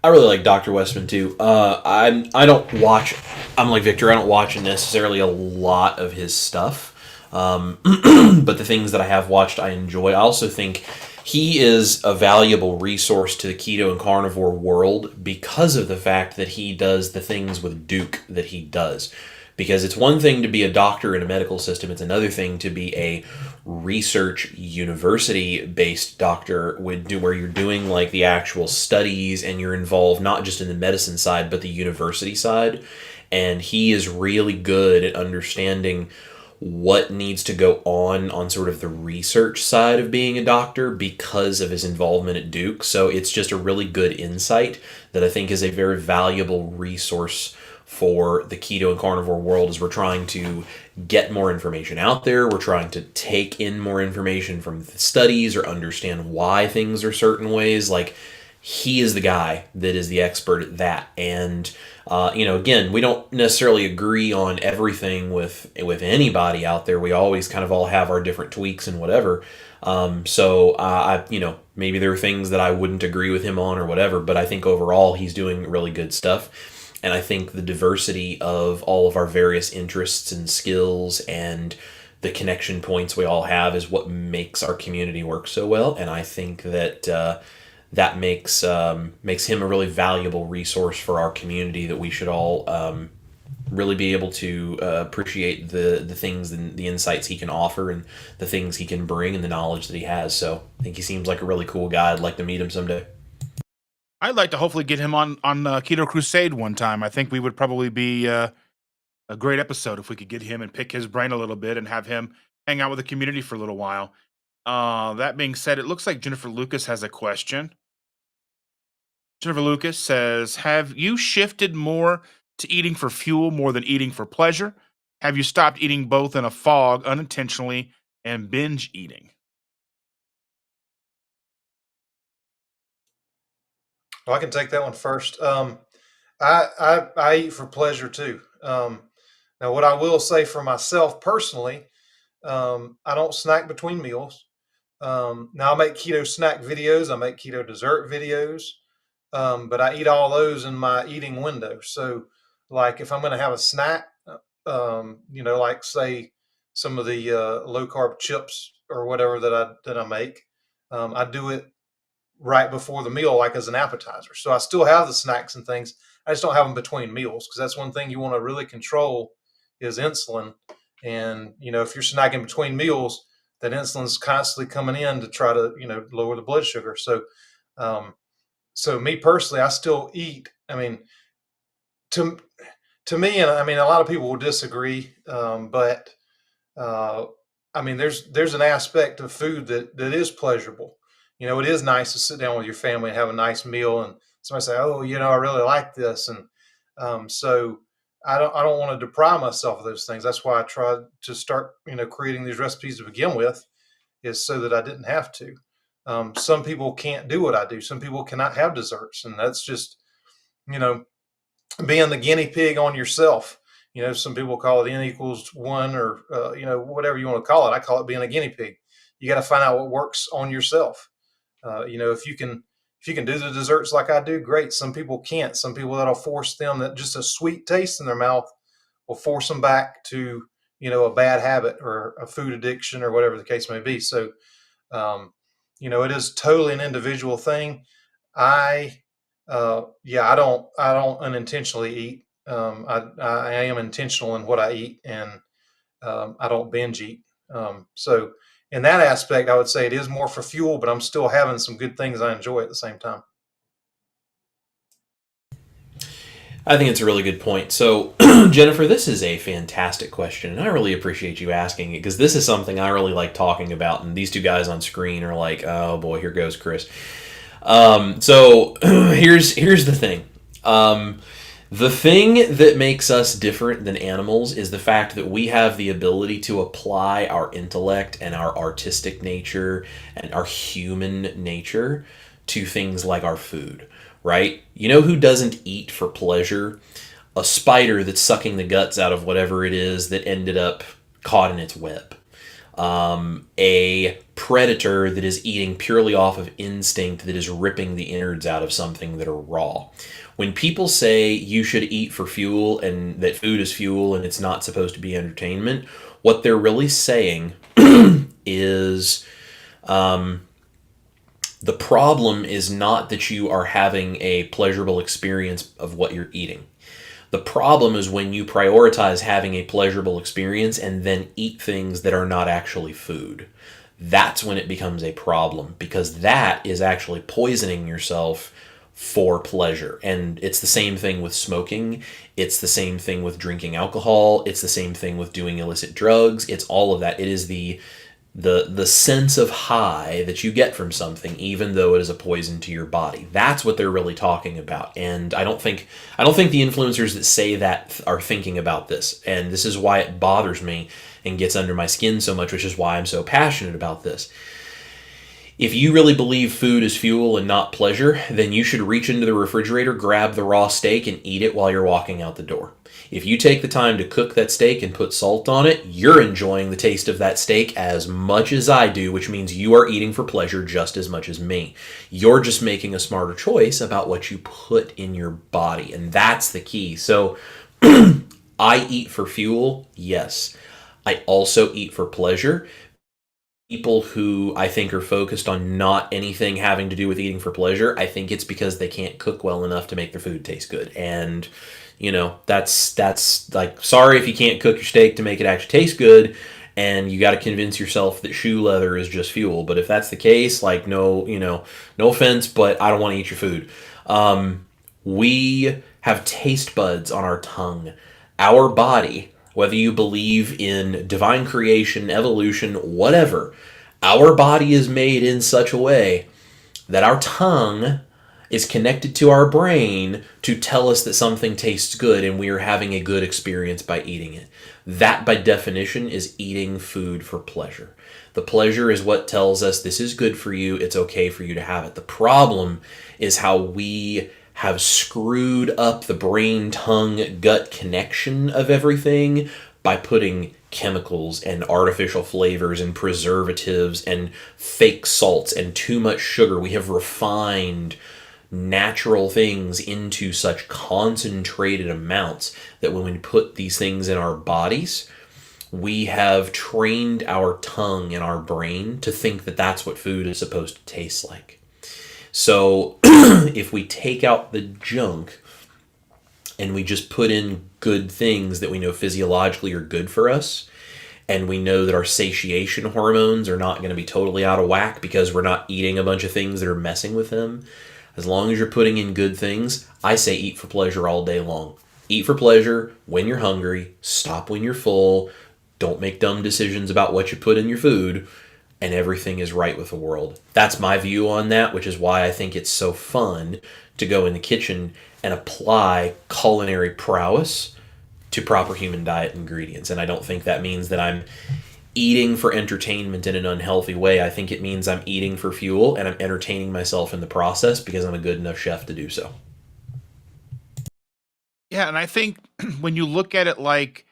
I really like Dr. Westman too. I don't watch. I'm like Victor. I don't watch necessarily a lot of his stuff, but the things that I have watched, I enjoy. I also think he is a valuable resource to the keto and carnivore world because of the fact that he does the things with Duke that he does. Because it's one thing to be a doctor in a medical system, it's another thing to be a research university-based doctor where you're doing like the actual studies and you're involved not just in the medicine side but the university side. And he is really good at understanding what needs to go on sort of the research side of being a doctor because of his involvement at Duke. So it's just a really good insight that I think is a very valuable resource for the keto and carnivore world as we're trying to get more information out there. We're trying to take in more information from the studies or understand why things are certain ways. Like, he is the guy that is the expert at that. And, again, we don't necessarily agree on everything with anybody out there. We always kind of all have our different tweaks and whatever. Maybe there are things that I wouldn't agree with him on or whatever, but I think overall he's doing really good stuff. And I think the diversity of all of our various interests and skills and the connection points we all have is what makes our community work so well. And I think that that makes him a really valuable resource for our community that we should all really be able to appreciate the things and the insights he can offer and the things he can bring and the knowledge that he has. So I think he seems like a really cool guy. I'd like to meet him someday. I'd like to hopefully get him on Keto Crusade one time. I think we would probably be a great episode if we could get him and pick his brain a little bit and have him hang out with the community for a little while. That being said, it looks like Jennifer Lucas has a question. Jennifer Lucas says, have you shifted more to eating for fuel more than eating for pleasure? Have you stopped eating both in a fog unintentionally and binge eating? Well, I can take that one first. I eat for pleasure too. Now, what I will say for myself personally, I don't snack between meals. Now I make keto snack videos. I make keto dessert videos. But I eat all those in my eating window. So, like if I'm going to have a snack, like say some of the low carb chips or whatever that I make, I do it right before the meal, like as an appetizer. So I still have the snacks and things. I just don't have them between meals, because that's one thing you want to really control is insulin. And if you're snacking between meals, that insulin's constantly coming in to try to lower the blood sugar. So me personally, I still eat. I mean, to me, and I mean, a lot of people will disagree, but I mean, there's an aspect of food that is pleasurable. It is nice to sit down with your family and have a nice meal, and somebody say, "Oh, I really like this," and so I don't want to deprive myself of those things. That's why I tried to start, creating these recipes to begin with, is so that I didn't have to. Some people can't do what I do. Some people cannot have desserts, and that's just, you know, being the guinea pig on yourself. Some people call it N equals 1 or, whatever you want to call it. I call it being a guinea pig. You got to find out what works on yourself. If you can do the desserts like I do, great. Some people can't. Some people, that'll force them, that just a sweet taste in their mouth will force them back to, a bad habit or a food addiction or whatever the case may be. So, it is totally an individual thing. I don't unintentionally eat. I am intentional in what I eat, and I don't binge eat. So in that aspect, I would say it is more for fuel, but I'm still having some good things I enjoy at the same time. I think it's a really good point. So, Jennifer, this is a fantastic question, and I really appreciate you asking it, because this is something I really like talking about, and these two guys on screen are like, oh boy, here goes Chris. So here's the thing. The thing that makes us different than animals is the fact that we have the ability to apply our intellect and our artistic nature and our human nature to things like our food, right? You know who doesn't eat for pleasure? A spider that's sucking the guts out of whatever it is that ended up caught in its web. A predator that is eating purely off of instinct, that is ripping the innards out of something that are raw. When people say you should eat for fuel and that food is fuel and it's not supposed to be entertainment, what they're really saying is the problem is not that you are having a pleasurable experience of what you're eating. The problem is when you prioritize having a pleasurable experience and then eat things that are not actually food. That's when it becomes a problem, because that is actually poisoning yourself for pleasure. And it's the same thing with smoking. It's the same thing with drinking alcohol. It's the same thing with doing illicit drugs. It's all of that. It is the sense of high that you get from something, even though it is a poison to your body. That's what they're really talking about. And I don't think the influencers that say that are thinking about this. And this is why it bothers me and gets under my skin so much, which is why I'm so passionate about this. If you really believe food is fuel and not pleasure, then you should reach into the refrigerator, grab the raw steak, and eat it while you're walking out the door. If you take the time to cook that steak and put salt on it, you're enjoying the taste of that steak as much as I do, which means you are eating for pleasure just as much as me. You're just making a smarter choice about what you put in your body, and that's the key. So, I eat for fuel, yes. I also eat for pleasure. People who I think are focused on not anything having to do with eating for pleasure, I think it's because they can't cook well enough to make their food taste good. And that's like, sorry if you can't cook your steak to make it actually taste good, and you got to convince yourself that shoe leather is just fuel. But if that's the case, like, no offense, but I don't want to eat your food. We have taste buds on our tongue. Our body, whether you believe in divine creation, evolution, whatever, our body is made in such a way that our tongue is connected to our brain to tell us that something tastes good and we are having a good experience by eating it. That, by definition, is eating food for pleasure. The pleasure is what tells us this is good for you, it's okay for you to have it. The problem is how we have screwed up the brain-tongue-gut connection of everything by putting chemicals and artificial flavors and preservatives and fake salts and too much sugar. We have refined natural things into such concentrated amounts that when we put these things in our bodies, we have trained our tongue and our brain to think that that's what food is supposed to taste like. So if we take out the junk and we just put in good things that we know physiologically are good for us, and we know that our satiation hormones are not going to be totally out of whack because we're not eating a bunch of things that are messing with them, as long as you're putting in good things, I say eat for pleasure all day long. Eat for pleasure when you're hungry, stop when you're full, don't make dumb decisions about what you put in your food, and everything is right with the world. That's my view on that, which is why I think it's so fun to go in the kitchen and apply culinary prowess to proper human diet ingredients. And I don't think that means that I'm eating for entertainment in an unhealthy way. I think it means I'm eating for fuel and I'm entertaining myself in the process because I'm a good enough chef to do so. Yeah, and I think when you look at it like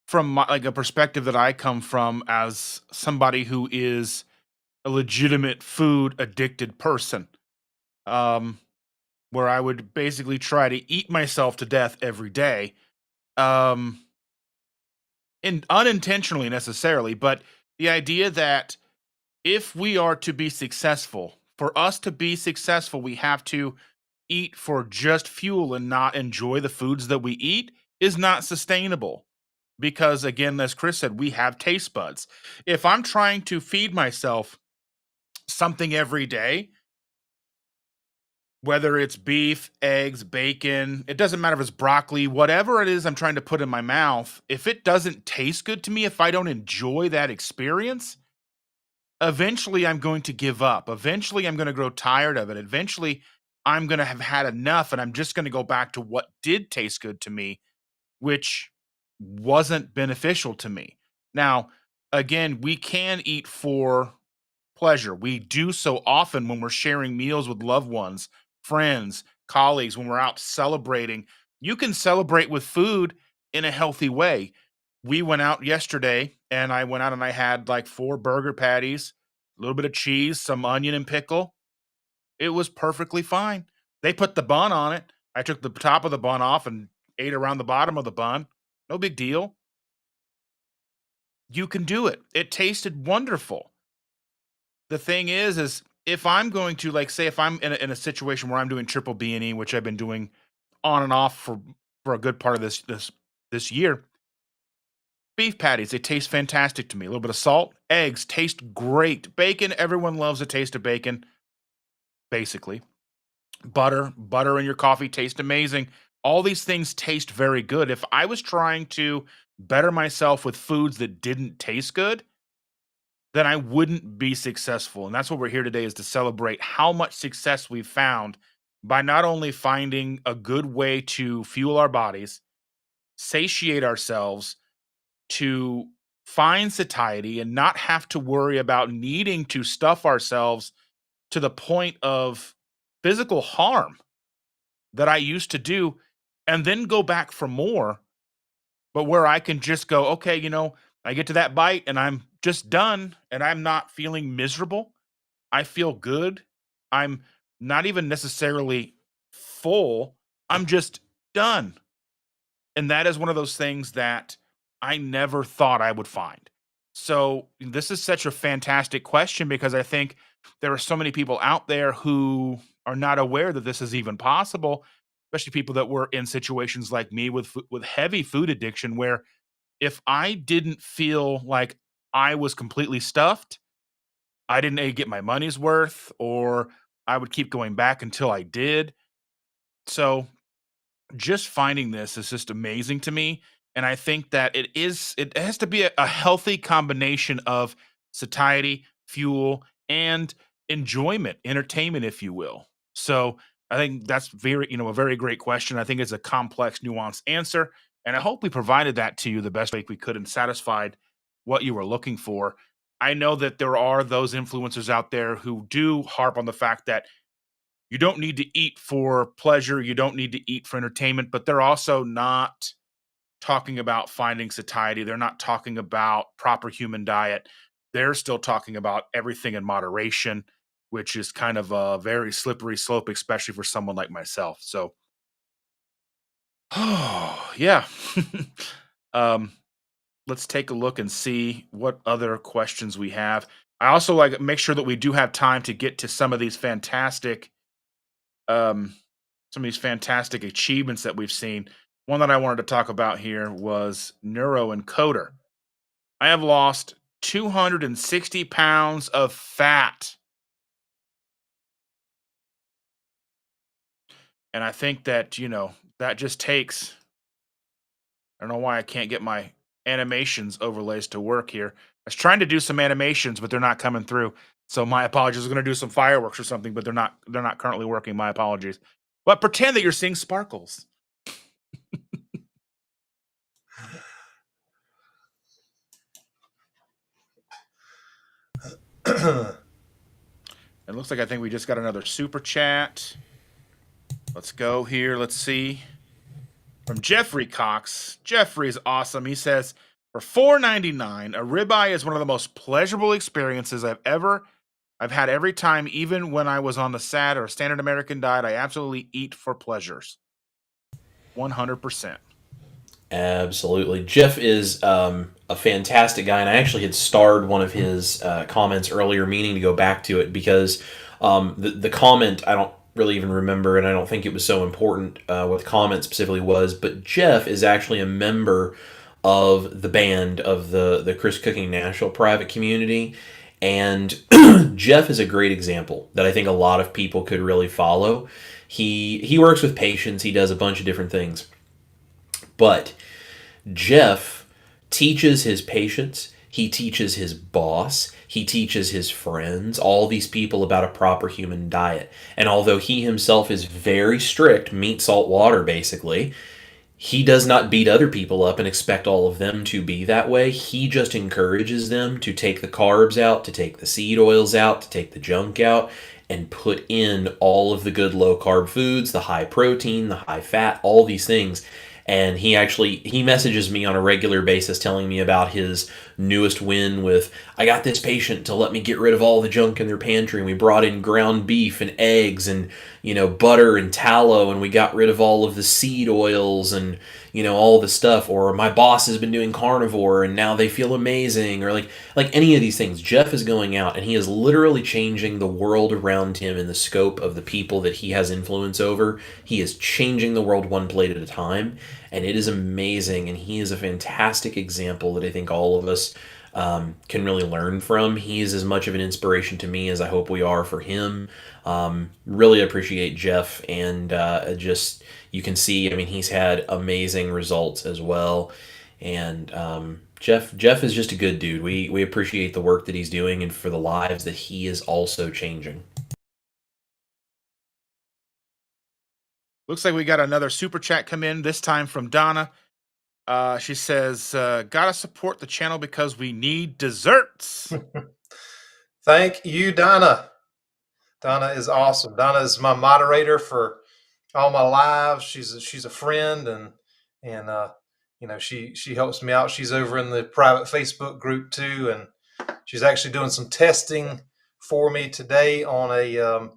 from like a perspective that I come from as somebody who is a legitimate food addicted person, um, where I would basically try to eat myself to death every day, um, and unintentionally necessarily, but the idea that if we are to be successful, for us to be successful, we have to eat for just fuel and not enjoy the foods that we eat is not sustainable. Because again, as Chris said, we have taste buds. If I'm trying to feed myself something every day, whether it's beef, eggs, bacon, it doesn't matter if it's broccoli, whatever it is I'm trying to put in my mouth, if it doesn't taste good to me, if I don't enjoy that experience, eventually I'm going to give up. Eventually I'm going to grow tired of it. Eventually I'm going to have had enough and I'm just going to go back to what did taste good to me, which wasn't beneficial to me. Now, again, we can eat for pleasure. We do so often when we're sharing meals with loved ones, friends, colleagues, when we're out celebrating. You can celebrate with food in a healthy way. We went out yesterday and I went out and I had like 4 burger patties, a little bit of cheese, some onion and pickle. It was perfectly fine. They put the bun on it. I took the top of the bun off and ate around the bottom of the bun. No big deal. You can do it. It tasted wonderful. The thing is if I'm going to like say if I'm in a situation where I'm doing triple B and E, which I've been doing on and off for a good part of this year, beef patties they taste fantastic to me. A little bit of salt, eggs taste great, bacon everyone loves the taste of bacon, basically. Butter in your coffee tastes amazing. All these things taste very good. If I was trying to better myself with foods that didn't taste good, then I wouldn't be successful. And that's what we're here today is to celebrate how much success we've found by not only finding a good way to fuel our bodies, satiate ourselves, to find satiety and not have to worry about needing to stuff ourselves to the point of physical harm that I used to do and then go back for more, but where I can just go, okay, I get to that bite and I'm just done and I'm not feeling miserable. I feel good. I'm not even necessarily full. I'm just done. And that is one of those things that I never thought I would find. So, this is such a fantastic question because I think there are so many people out there who are not aware that this is even possible, especially people that were in situations like me with heavy food addiction where if I didn't feel like I was completely stuffed, I didn't get my money's worth, or I would keep going back until I did. So just finding this is just amazing to me. And I think that it has to be a healthy combination of satiety, fuel, and enjoyment, entertainment, if you will. So I think that's a very great question. I think it's a complex, nuanced answer. And I hope we provided that to you the best way we could and satisfied what you were looking for. I know that there are those influencers out there who do harp on the fact that you don't need to eat for pleasure, you don't need to eat for entertainment, but they're also not talking about finding satiety. They're not talking about proper human diet. They're still talking about everything in moderation, which is kind of a very slippery slope, especially for someone like myself. So, oh, yeah. um, let's take a look and see what other questions we have. I also like make sure that we do have time to get to um, some of these fantastic achievements that we've seen. One that I wanted to talk about here was neuroencoder. I have lost 260 pounds of fat. And I think that, that just takes, I don't know why I can't get my animations overlays to work here. I was trying to do some animations, but they're not coming through. So my apologies. I was going to do some fireworks or something, but they're not currently working. My apologies. But pretend that you're seeing sparkles. It looks like I think we just got another super chat. Let's go here. Let's see. From Jeffrey Cox. Jeffrey's awesome. He says, for $4.99, a ribeye is one of the most pleasurable experiences I've had every time, even when I was on the SAD or standard American diet. I absolutely eat for pleasures. 100%. Absolutely. Jeff is a fantastic guy, and I actually had starred one of his comments earlier, meaning to go back to it because the comment I don't really even remember, and I don't think it was so important what the comment specifically was, but Jeff is actually a member of the band of the Chris Cooking Nashville private community. And Jeff is a great example that I think a lot of people could really follow. He works with patients, he does a bunch of different things. But Jeff teaches his patients, he teaches his boss, he teaches his friends, all these people about a proper human diet. And although he himself is very strict, meat, salt, water basically, he does not beat other people up and expect all of them to be that way. He just encourages them to take the carbs out, to take the seed oils out, to take the junk out, and put in all of the good low carb foods, the high protein, the high fat, all these things. And he messages me on a regular basis telling me about his newest win with, I got this patient to let me get rid of all the junk in their pantry, and we brought in ground beef and eggs and butter and tallow, and we got rid of all of the seed oils and all the stuff. Or my boss has been doing carnivore and now they feel amazing. Or like any of these things, Jeff is going out and he is literally changing the world around him in the scope of the people that he has influence over. He is changing the world one plate at a time, and it is amazing. And he is a fantastic example that I think all of us can really learn from. He is as much of an inspiration to me as I hope we are for him. Really appreciate Jeff, and just you can see, I mean, he's had amazing results as well. And Jeff is just a good dude. We appreciate the work that he's doing and for the lives that he is also changing. Looks like we got another super chat come in, this time from Donna. She says, gotta support the channel because we need desserts. Thank you, Donna. Donna is awesome. Donna is my moderator for all my lives. She's a friend, and she helps me out. She's over in the private Facebook group too, and she's actually doing some testing for me today on a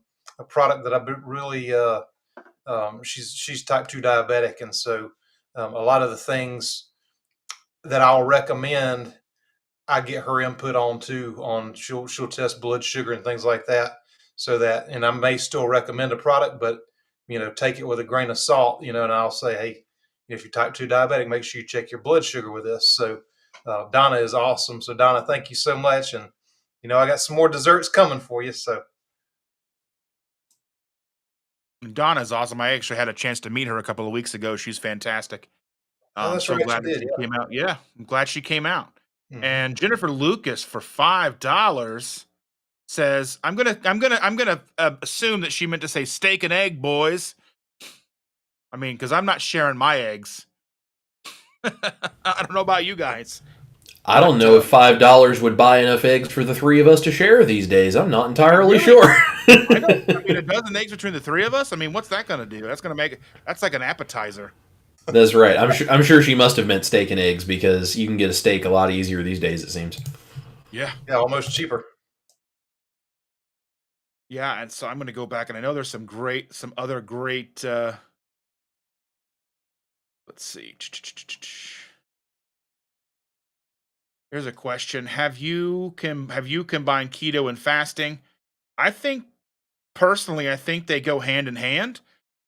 product that I really she's type 2 diabetic, and so a lot of the things that I'll recommend, I get her input on too. She'll test blood sugar and things like that, so that, and I may still recommend a product, but take it with a grain of salt. And I'll say, hey, if you're type 2 diabetic, make sure you check your blood sugar with this. So Donna is awesome. So Donna, thank you so much, and I got some more desserts coming for you. So Donna's awesome. I actually had a chance to meet her a couple of weeks ago. She's fantastic. oh, that's So right, glad you that did. she Yeah. came out. Yeah, I'm glad she came out. Mhm. And Jennifer Lucas for $5 says, I'm gonna assume that she meant to say steak and egg, boys. I mean, because I'm not sharing my eggs. I don't know about you guys. I don't know if $5 would buy enough eggs for the three of us to share these days. I'm not entirely sure. I mean, a dozen eggs between the three of us. I mean, what's that going to do? That's going to make it. That's like an appetizer. That's right. I'm sure she must have meant steak and eggs, because you can get a steak a lot easier these days, it seems. Yeah. Yeah, almost cheaper. Yeah, and so I'm going to go back, and I know there's some other great. Let's see. Here's a question: Have you combined keto and fasting? I think personally, I think they go hand in hand.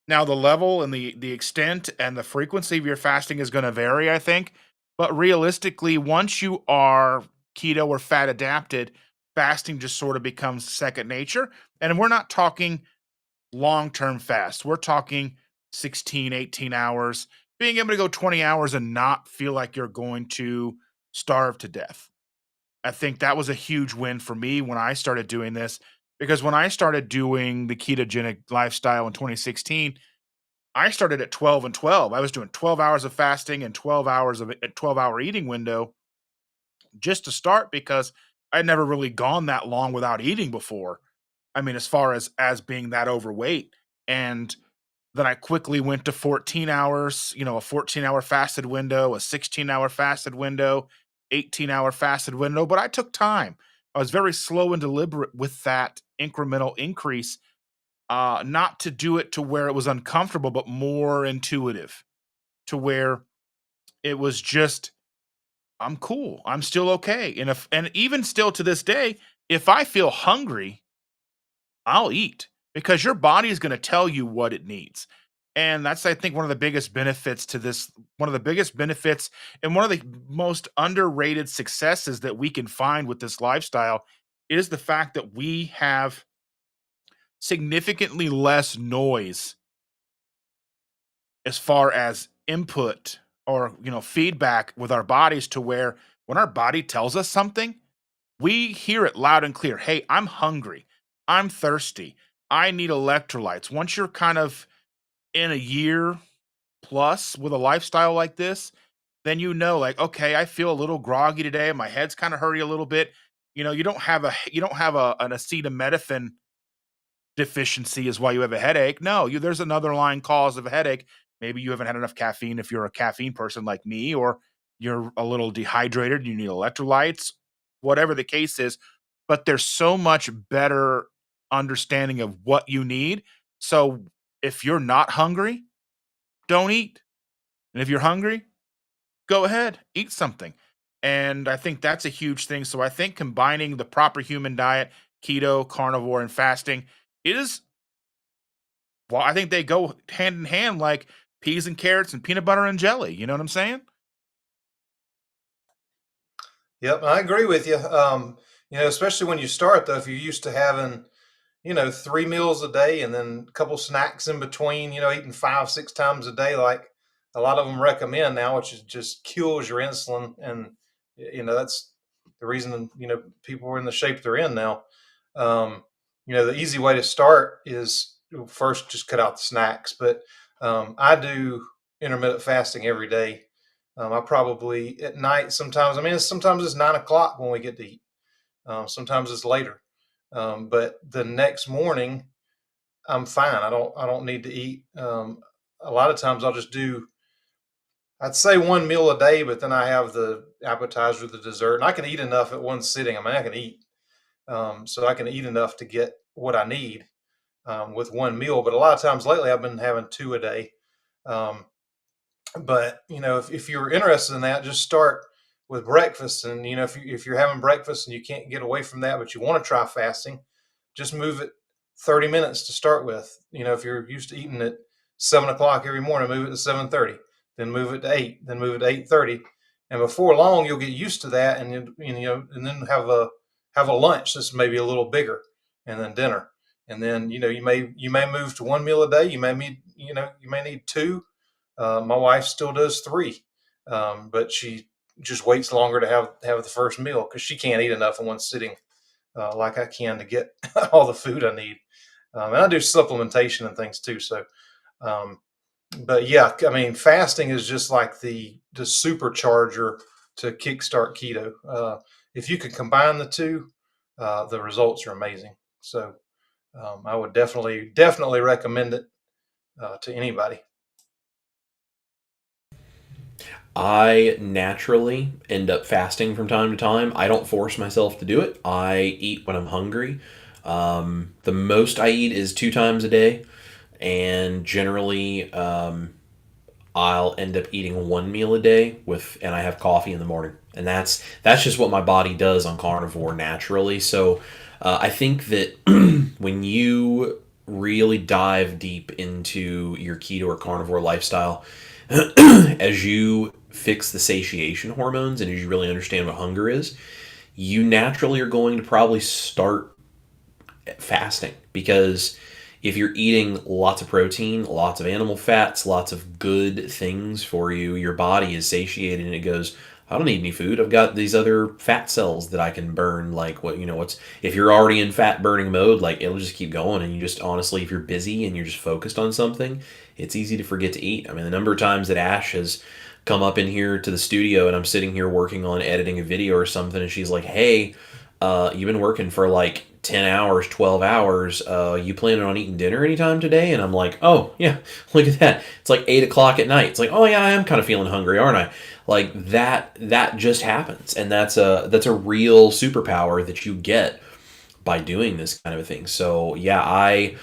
Now, the level and the extent and the frequency of your fasting is going to vary, I think. But realistically, once you are keto or fat adapted, fasting just sort of becomes second nature. And we're not talking long-term fast. We're talking 16, 18 hours, being able to go 20 hours and not feel like you're going to starve to death. I think that was a huge win for me when I started doing this, because when I started doing the ketogenic lifestyle in 2016, I started at 12 and 12. I was doing 12 hours of fasting and 12 hours of a 12-hour eating window just to start, because I'd never really gone that long without eating before. I mean, as far as being that overweight. And Then I quickly went to 14 hours, a 14-hour fasted window, a 16-hour fasted window, 18-hour fasted window, but I took time. I was very slow and deliberate with that incremental increase, not to do it to where it was uncomfortable, but more intuitive, to where it was just, I'm cool. I'm still okay. And even still to this day, if I feel hungry, I'll eat because your body is going to tell you what it needs. And that's, I think, one of the biggest benefits to this. One of the biggest benefits and one of the most underrated successes that we can find with this lifestyle is the fact that we have significantly less noise as far as input or feedback with our bodies, to where when our body tells us something, we hear it loud and clear. Hey, I'm hungry. I'm thirsty. I need electrolytes. Once you're kind of in a year plus with a lifestyle like this, then like, okay, I feel a little groggy today. My head's kind of hurry a little bit. You don't have an acetaminophen deficiency is why you have a headache. No, there's another line cause of a headache. Maybe you haven't had enough caffeine if you're a caffeine person like me, or you're a little dehydrated, you need electrolytes, whatever the case is. But there's so much better understanding of what you need. So if you're not hungry, don't eat. And if you're hungry, go ahead, eat something. And I think that's a huge thing. So I think combining the proper human diet, keto, carnivore, and fasting is, well, I think they go hand in hand like peas and carrots and peanut butter and jelly. You know what I'm saying? Yep, I agree with you. Especially when you start though, if you're used to having, 3 meals a day and then a couple snacks in between, eating 5, 6 times a day, like a lot of them recommend now, which is just kills your insulin. And, that's the reason, people are in the shape they're in now. The easy way to start is first just cut out the snacks. But I do intermittent fasting every day. I probably at night sometimes, sometimes it's 9 o'clock when we get to eat. Sometimes it's later. But the next morning I'm fine. I don't need to eat. A lot of times I'll just do, I'd say 1 meal a day, but then I have the appetizer, the dessert, and I can eat enough at one sitting. I can eat. So I can eat enough to get what I need with 1 meal. But a lot of times lately I've been having two a day. Um, but if you're interested in that, just start with breakfast. And if you're having breakfast and you can't get away from that, but you want to try fasting, just move it 30 minutes to start with. If you're used to eating at 7 o'clock every morning, move it to 7:30, then move it to 8, then move it to 8:30. And before long you'll get used to that, and and then have a lunch that's maybe a little bigger, and then dinner. And then you may move to 1 meal a day. You may need two. My wife still does three, but she just waits longer to have the first meal because she can't eat enough in one sitting, like I can to get all the food I need. And I do supplementation and things too. So, um, but yeah, fasting is just like the supercharger to kickstart keto. If you can combine the two, the results are amazing. So, I would definitely recommend it to anybody. I naturally end up fasting from time to time. I don't force myself to do it. I eat when I'm hungry. The most I eat is 2 times a day, and generally, I'll end up eating 1 meal a day and I have coffee in the morning, and that's just what my body does on carnivore naturally. So, I think that when you really dive deep into your keto or carnivore lifestyle, as you fix the satiation hormones and as you really understand what hunger is, you naturally are going to probably start fasting, because if you're eating lots of protein, lots of animal fats, lots of good things for you, your body is satiated and it goes, I don't need any food. I've got these other fat cells that I can burn. Like if you're already in fat burning mode, like it'll just keep going. And you just honestly, if you're busy and you're just focused on something, it's easy to forget to eat. The number of times that Ash has come up in here to the studio and I'm sitting here working on editing a video or something, and she's like, hey, you've been working for like 10 hours, 12 hours. You planning on eating dinner anytime today? And I'm like, oh, yeah, look at that. It's like 8 o'clock at night. It's like, oh, yeah, I am kind of feeling hungry, aren't I? Like that just happens. And that's a real superpower that you get by doing this kind of a thing. So yeah, I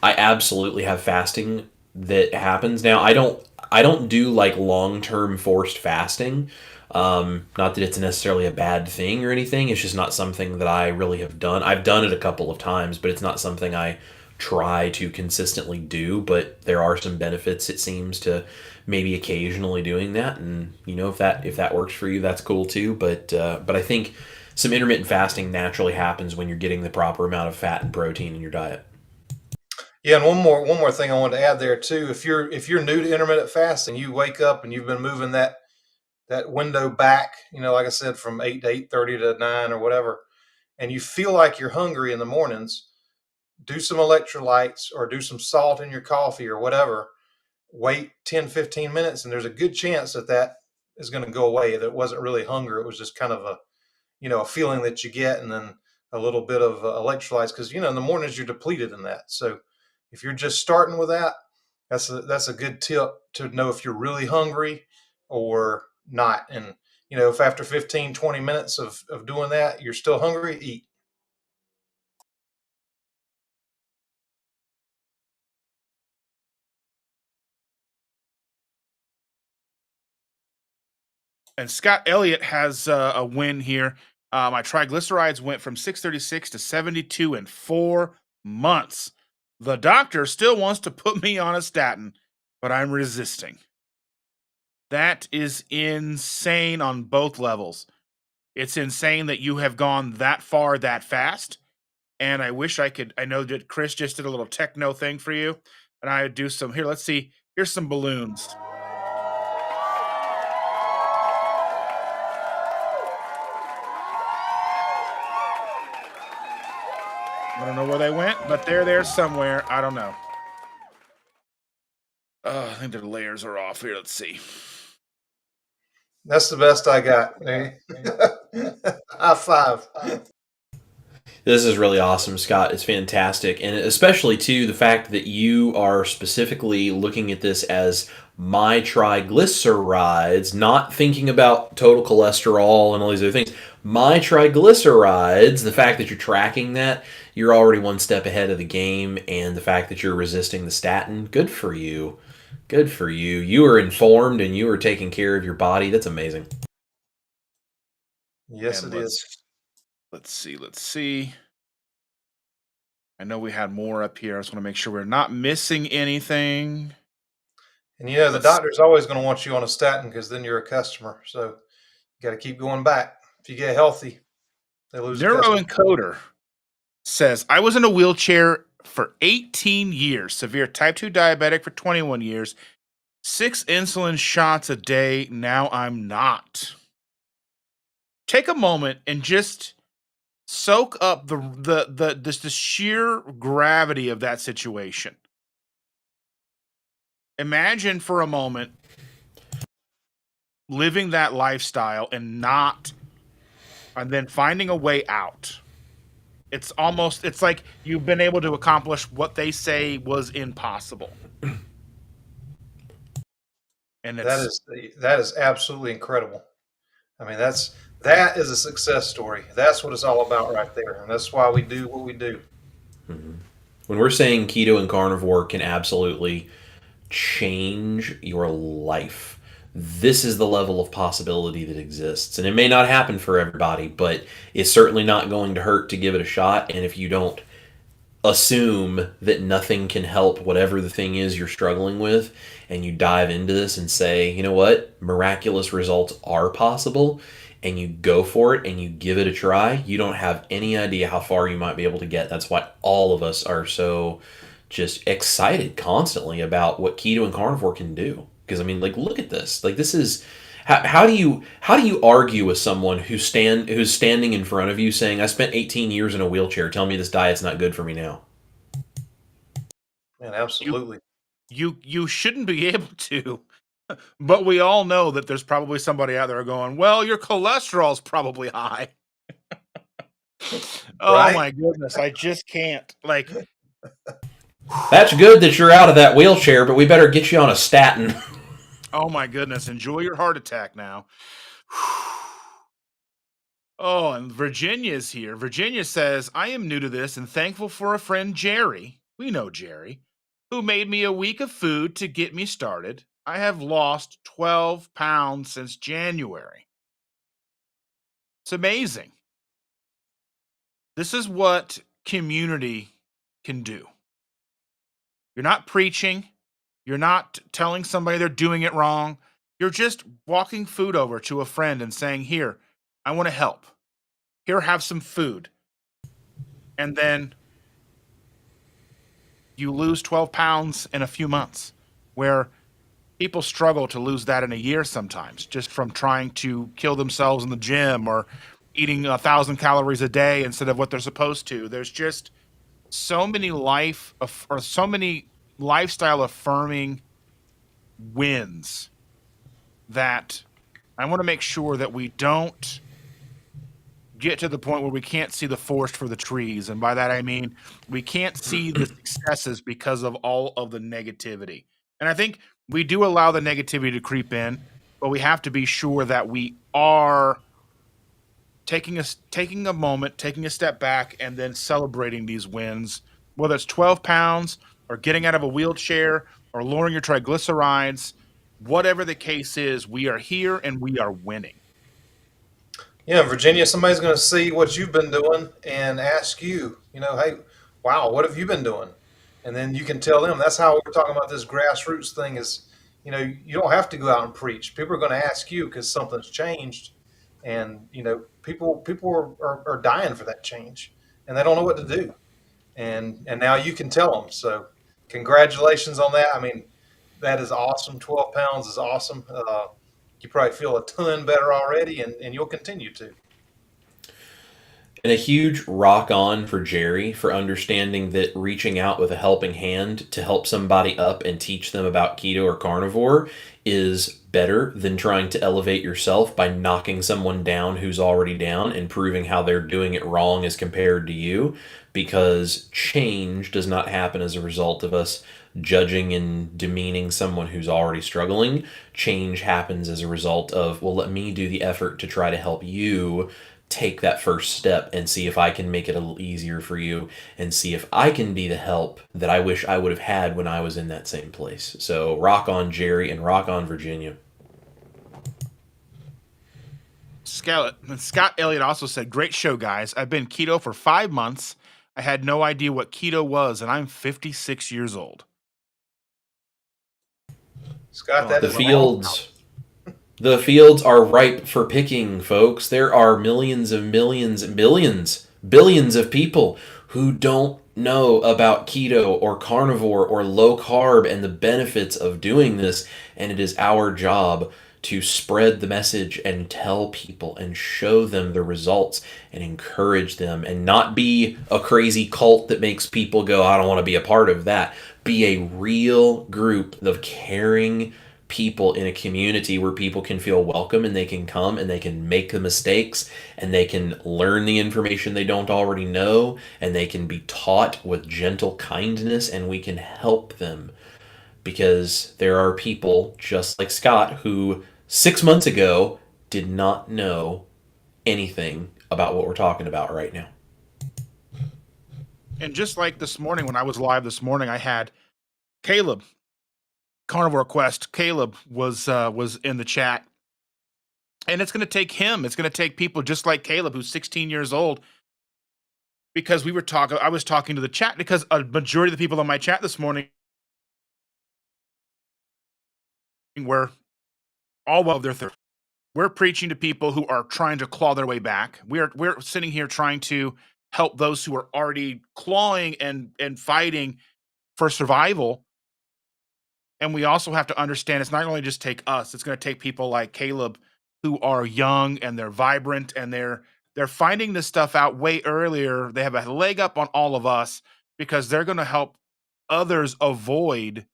absolutely have fasting that happens. Now I don't do like long-term forced fasting. Not that it's necessarily a bad thing or anything. It's just not something that I really have done. I've done it a couple of times, but it's not something I try to consistently do. But there are some benefits, it seems, to maybe occasionally doing that. And if that works for you, that's cool too. But I think some intermittent fasting naturally happens when you're getting the proper amount of fat and protein in your diet. Yeah, and one more thing I wanted to add there too. If you're new to intermittent fasting, you wake up and you've been moving that window back, like I said, from 8 to 8:30 to 9 or whatever, and you feel like you're hungry in the mornings, do some electrolytes or do some salt in your coffee or whatever. Wait 10, 15 minutes, and there's a good chance that is going to go away. That it wasn't really hunger; it was just kind of a feeling that you get, and then a little bit of electrolytes, because in the mornings you're depleted in that. So if you're just starting with that, that's a good tip to know if you're really hungry or not. And if after 15, 20 minutes of doing that you're still hungry, eat. And Scott Elliott has a win here. My triglycerides went from 636 to 72 in 4 months. The doctor still wants to put me on a statin, but I'm resisting. That is insane on both levels. It's insane that you have gone that far that fast. And I wish I could. I know that Chris just did a little techno thing for you, and I would do some. Here, let's see. Here's some balloons. I don't know where they went, but they're there somewhere. I don't know. I think their layers are off here. Let's see. That's the best I got. High five. This is really awesome, Scott. It's fantastic. And especially, too, the fact that you are specifically looking at this as my triglycerides, not thinking about total cholesterol and all these other things. My triglycerides, the fact that you're tracking that, you're already one step ahead of the game. And the fact that you're resisting the statin, good for you. Good for you. You are informed and you are taking care of your body. That's amazing. Yes, And it is. let's see. I know we had more up here. I just want to make sure we're not missing anything. And the doctor's always going to want you on a statin, because then you're a customer. So you got to keep going back. If you get healthy, they lose a customer. Neuroencoder says, I was in a wheelchair for 18 years, severe type 2 diabetic for 21 years, 6 insulin shots a day. Now I'm not. Take a moment and just soak up the sheer gravity of that situation. Imagine for a moment living that lifestyle and then finding a way out. It's like you've been able to accomplish what they say was impossible. And that is absolutely incredible. I mean, that is a success story. That's what it's all about right there. And that's why we do what we do. Mm-hmm. When we're saying keto and carnivore can absolutely change your life, this is the level of possibility that exists. And it may not happen for everybody, but it's certainly not going to hurt to give it a shot. And if you don't assume that nothing can help whatever the thing is you're struggling with, and you dive into this and say, you know what, miraculous results are possible, and you go for it and you give it a try, you don't have any idea how far you might be able to get. That's why all of us are so just excited constantly about what keto and carnivore can do. Because I mean, like, look at this. Like, this is how do you argue with someone who's standing in front of you saying, I spent 18 years in a wheelchair, tell me this diet's not good for me now? Man, absolutely. You shouldn't be able to, but we all know that there's probably somebody out there going, well, your cholesterol's probably high. Oh Right? my goodness, I just can't. Like, That's good that you're out of that wheelchair, but we better get you on a statin. oh my goodness, enjoy your heart attack now. Oh, and Virginia's here. Virginia says, I am new to this and thankful for a friend, Jerry. We know Jerry, who made me a week of food to get me started. I have lost 12 pounds since January. It's amazing. This is what community can do. You're not preaching. You're not telling somebody they're doing it wrong. You're just walking food over to a friend and saying, here, I want to help. Here, have some food. And then you lose 12 pounds in a few months, where people struggle to lose that in a year sometimes, just from trying to kill themselves in the gym or eating 1,000 calories a day instead of what they're supposed to. There's just so many so many lifestyle affirming wins that I want to make sure that we don't get to the point where we can't see the forest for the trees. And by that, I mean, we can't see the successes because of all of the negativity. And I think we do allow the negativity to creep in, but we have to be sure that we are taking a moment, taking a step back, and then celebrating these wins, whether it's 12 pounds or getting out of a wheelchair or lowering your triglycerides, whatever the case is, we are here and we are winning. Yeah, in Virginia, somebody's going to see what you've been doing and ask you, hey, wow, what have you been doing? And then you can tell them. That's how we're talking about this grassroots thing is, you don't have to go out and preach. People are going to ask you because something's changed. And, people are dying for that change and they don't know what to do. And now you can tell them. So congratulations on that. I mean, that is awesome. 12 pounds is awesome. You probably feel a ton better already, and you'll continue to. And a huge rock on for Jerry for understanding that reaching out with a helping hand to help somebody up and teach them about keto or carnivore is better than trying to elevate yourself by knocking someone down who's already down and proving how they're doing it wrong as compared to you, because change does not happen as a result of us judging and demeaning someone who's already struggling. Change happens as a result of, well, let me do the effort to try to help you take that first step and see if I can make it a little easier for you and see if I can be the help that I wish I would have had when I was in that same place. So rock on, Jerry, and rock on, Virginia. Scott Elliott also said, great show, guys. I've been keto for 5 months. I had no idea what keto was, and I'm 56 years old. Scott, that The is fields. The fields are ripe for picking, folks. There are millions and millions and billions of people who don't know about keto or carnivore or low carb and the benefits of doing this, and it is our job to spread the message and tell people and show them the results and encourage them, and not be a crazy cult that makes people go, I don't want to be a part of that. Be a real group of caring people in a community where people can feel welcome and they can come and they can make the mistakes and they can learn the information they don't already know and they can be taught with gentle kindness, and we can help them, because there are people just like Scott who 6 months ago did not know anything about what we're talking about right now. And just like this morning, when I was live this morning, I had Caleb, Carnivore Quest. Caleb was in the chat, and it's going to take him. It's going to take people just like Caleb, who's 16 years old, because I was talking to the chat, because a majority of the people on my chat this morning were all well of their third. We're preaching to people who are trying to claw their way back. We're sitting here trying to help those who are already clawing and fighting for survival. And we also have to understand it's not only just take us, it's going to take people like Caleb who are young and they're vibrant and they're finding this stuff out way earlier. They have a leg up on all of us because they're going to help others avoid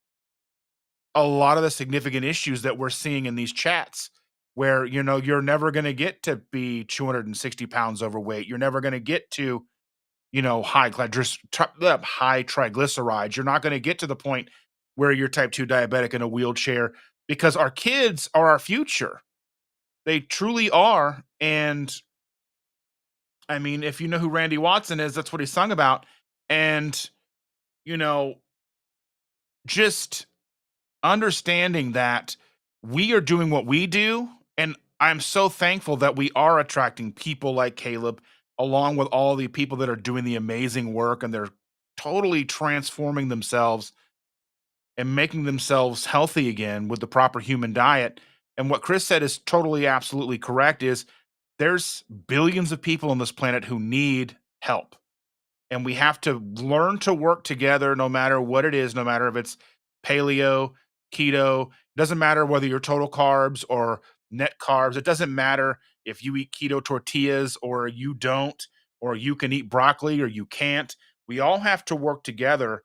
a lot of the significant issues that we're seeing in these chats, where, you're never going to get to be 260 pounds overweight. You're never going to get to, high high triglycerides. You're not going to get to the point where you're type 2 diabetic in a wheelchair, because our kids are our future. They truly are. And I mean, if you know who Randy Watson is, that's what he sung about. And, you know, just understanding that we are doing what we do. And I'm so thankful that we are attracting people like Caleb, along with all the people that are doing the amazing work, and they're totally transforming themselves and making themselves healthy again with the proper human diet. And what Chris said is totally, absolutely correct, is there's billions of people on this planet who need help. And we have to learn to work together no matter what it is, no matter if it's paleo, keto, doesn't matter whether you're total carbs or net carbs. It doesn't matter if you eat keto tortillas or you don't, or you can eat broccoli or you can't. We all have to work together.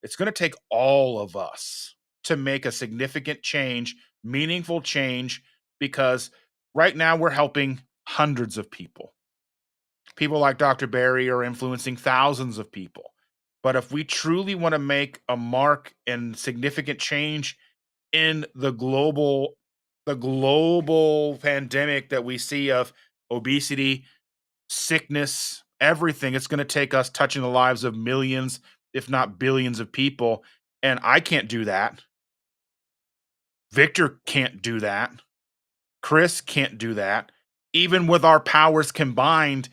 It's going to take all of us to make a significant change, meaningful change, because right now we're helping hundreds of people. People like Dr. Barry are influencing thousands of people. But if we truly want to make a mark and significant change in the global pandemic that we see of obesity, sickness, everything, it's going to take us touching the lives of millions, if not billions of people. And I can't do that. Victor can't do that. Chris can't do that. Even with our powers combined,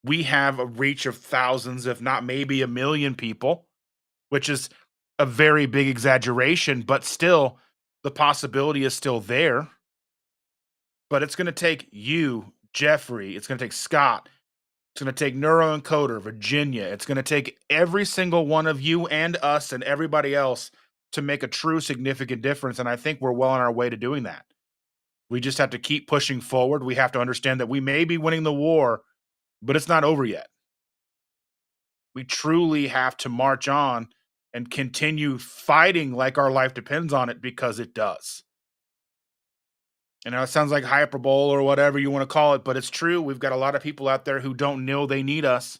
we have a reach of thousands, if not maybe a million people, which is a very big exaggeration, but still the possibility is still there. But it's going to take you, Jeffrey. It's going to take Scott. It's going to take Neuroencoder, Virginia. It's going to take every single one of you and us and everybody else to make a true significant difference. And I think we're well on our way to doing that. We just have to keep pushing forward. We have to understand that we may be winning the war, but it's not over yet. We truly have to march on and continue fighting like our life depends on it, because it does. And it sounds like hyperbole or whatever you want to call it, but it's true. We've got a lot of people out there who don't know they need us.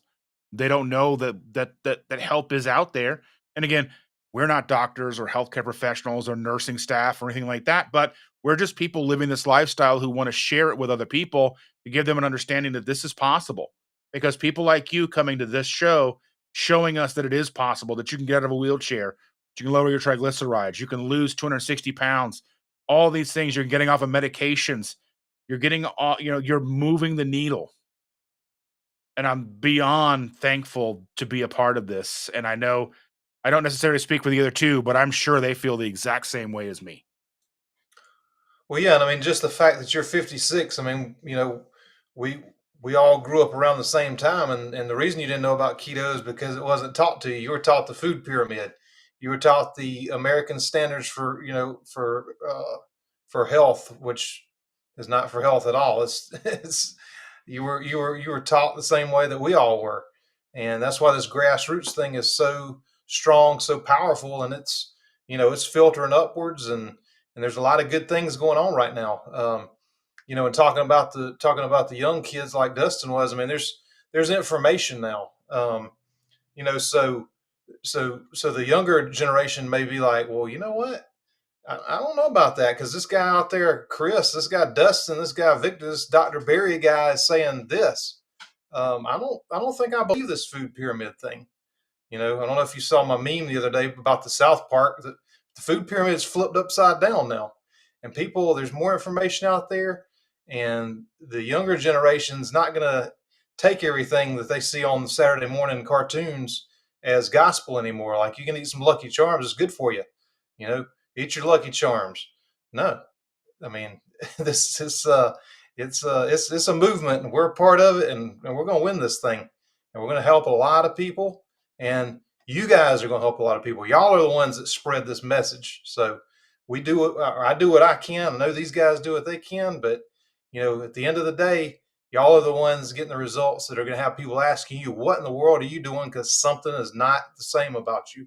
They don't know that help is out there. And again, we're not doctors or healthcare professionals or nursing staff or anything like that, but we're just people living this lifestyle who want to share it with other people to give them an understanding that this is possible. Because people like you coming to this show, showing us that it is possible, that you can get out of a wheelchair, you can lower your triglycerides, you can lose 260 pounds, all these things, you're getting off of medications, you're getting, you're moving the needle. And I'm beyond thankful to be a part of this. And I know I don't necessarily speak for the other two, but I'm sure they feel the exact same way as me. Well, yeah, and I mean, just the fact that you're 56, I mean, we all grew up around the same time, and the reason you didn't know about keto is because it wasn't taught to you. You were taught the food pyramid. You were taught the American standards for for health, which is not for health at all. It's you were taught the same way that we all were, and that's why this grassroots thing is so strong, so powerful, and it's filtering upwards, and there's a lot of good things going on right now. And talking about the young kids like Dustin was. I mean, there's information now. So the younger generation may be like, well, you know what? I don't know about that, because this guy out there, Chris, this guy Dustin, this guy Victor, this Dr. Barry guy is saying this. I don't think I believe this food pyramid thing. I don't know if you saw my meme the other day about the South Park. The food pyramid is flipped upside down now, and there's more information out there, and the younger generation's not going to take everything that they see on the Saturday morning cartoons as gospel anymore. Like, you can eat some Lucky Charms; it's good for you. Eat your Lucky Charms. No, I mean, this is it's a movement, and we're a part of it, and we're going to win this thing, and we're going to help a lot of people, and you guys are going to help a lot of people. Y'all are the ones that spread this message. So I do what I can. I know these guys do what they can, but at the end of the day, y'all are the ones getting the results that are going to have people asking you, what in the world are you doing? Because something is not the same about you.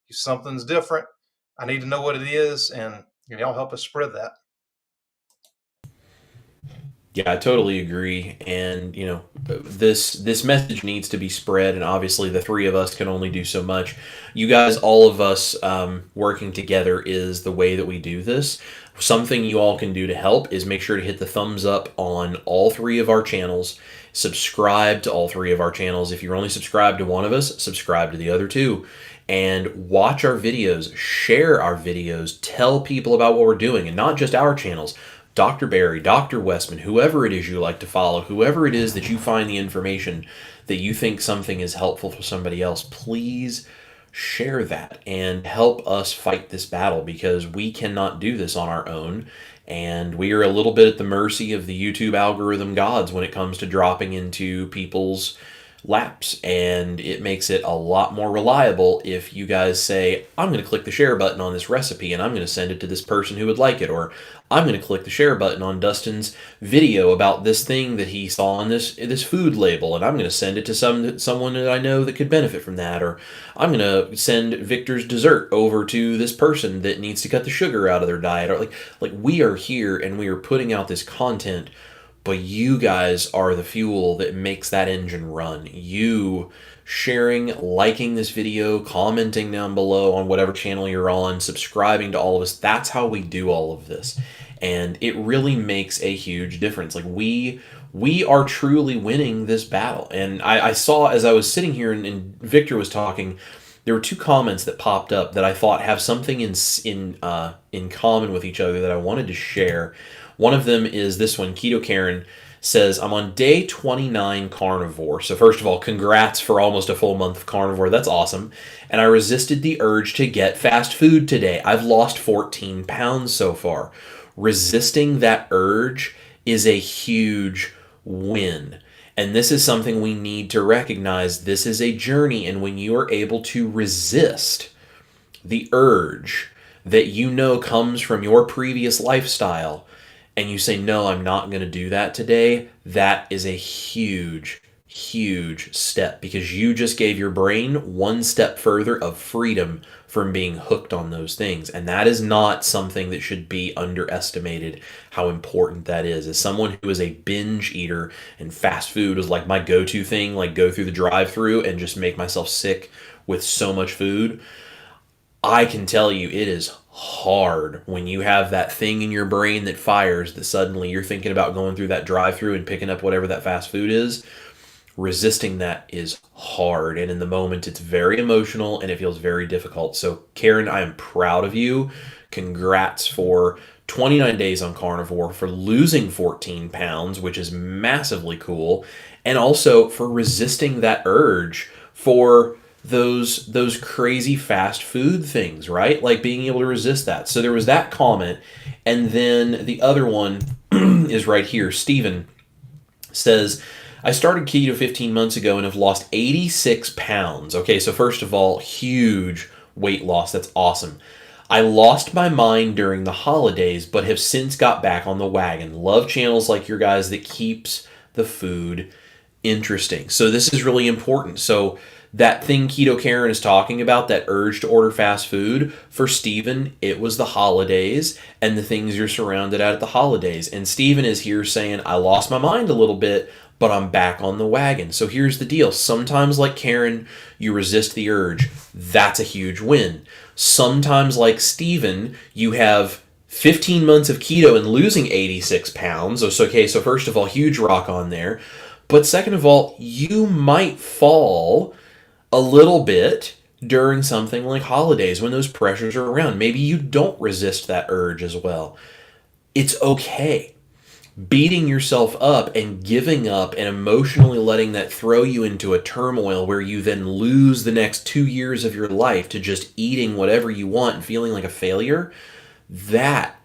Something's different. I need to know what it is, and y'all help us spread that. Yeah, I totally agree. And this message needs to be spread. And obviously, the three of us can only do so much. You guys, all of us, working together is the way that we do this. Something you all can do to help is make sure to hit the thumbs up on all three of our channels. Subscribe to all three of our channels. If you're only subscribed to one of us, subscribe to the other two. And watch our videos, share our videos, tell people about what we're doing, and not just our channels. Dr. Barry, Dr. Westman, whoever it is you like to follow, whoever it is that you find the information that you think something is helpful for somebody else, please share that and help us fight this battle, because we cannot do this on our own. And we are a little bit at the mercy of the YouTube algorithm gods when it comes to dropping into people's laps, and it makes it a lot more reliable if you guys say, I'm going to click the share button on this recipe and I'm going to send it to this person who would like it, or I'm going to click the share button on Dustin's video about this thing that he saw on this food label, and I'm going to send it to someone that I know that could benefit from that, or I'm going to send Victor's dessert over to this person that needs to cut the sugar out of their diet. Or like we are here and we are putting out this content, but you guys are the fuel that makes that engine run. You sharing, liking this video, commenting down below on whatever channel you're on, subscribing to all of us, that's how we do all of this. And it really makes a huge difference. Like we are truly winning this battle. And I saw, as I was sitting here and Victor was talking, there were two comments that popped up that I thought have something in common with each other that I wanted to share. One of them is this one. Keto Karen says, I'm on day 29 carnivore. So first of all, congrats for almost a full month of carnivore. That's awesome. And I resisted the urge to get fast food today. I've lost 14 pounds so far. Resisting that urge is a huge win. And this is something we need to recognize. This is a journey. And when you are able to resist the urge that you know comes from your previous lifestyle, and you say, no, I'm not going to do that today, that is a huge, huge step, because you just gave your brain one step further of freedom from being hooked on those things. And that is not something that should be underestimated, how important that is. As someone who is a binge eater, and fast food is like my go-to thing, like go through the drive-through and just make myself sick with so much food, I can tell you it is hard when you have that thing in your brain that fires, that suddenly you're thinking about going through that drive-through and picking up whatever that fast food is. Resisting that is hard, and in the moment it's very emotional and it feels very difficult. So Karen, I am proud of you. Congrats for 29 days on carnivore, for losing 14 pounds, which is massively cool, and also for resisting that urge for those crazy fast food things, right? Like being able to resist that. So there was that comment. And then the other one is right here. Steven says, I started keto 15 months ago and have lost 86 pounds. Okay, so first of all, huge weight loss. That's awesome. I lost my mind during the holidays, but have since got back on the wagon. Love channels like your guys that keeps the food interesting. So this is really important. So that thing Keto Karen is talking about, that urge to order fast food, for Steven, it was the holidays and the things you're surrounded at the holidays. And Steven is here saying, I lost my mind a little bit, but I'm back on the wagon. So here's the deal. Sometimes, like Karen, you resist the urge. That's a huge win. Sometimes, like Steven, you have 15 months of keto and losing 86 pounds. So first of all, huge rock on there. But second of all, you might fall a little bit during something like holidays when those pressures are around. Maybe you don't resist that urge as well. It's okay. Beating yourself up and giving up and emotionally letting that throw you into a turmoil where you then lose the next 2 years of your life to just eating whatever you want and feeling like a failure, that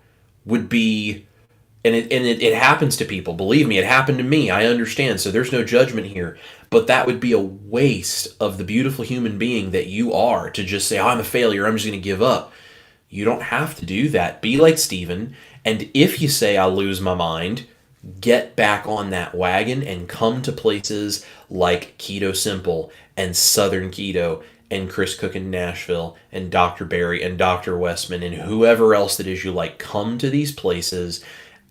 would be... And it happens to people. Believe me, it happened to me. I understand. So there's no judgment here. But that would be a waste of the beautiful human being that you are, to just say, oh, I'm a failure, I'm just going to give up. You don't have to do that. Be like Steven. And if you say, I'll lose my mind, get back on that wagon and come to places like KetoSimple and Southern Keto and Chris Cooking Nashville and Dr. Barry and Dr. Westman and whoever else that is you like. Come to these places.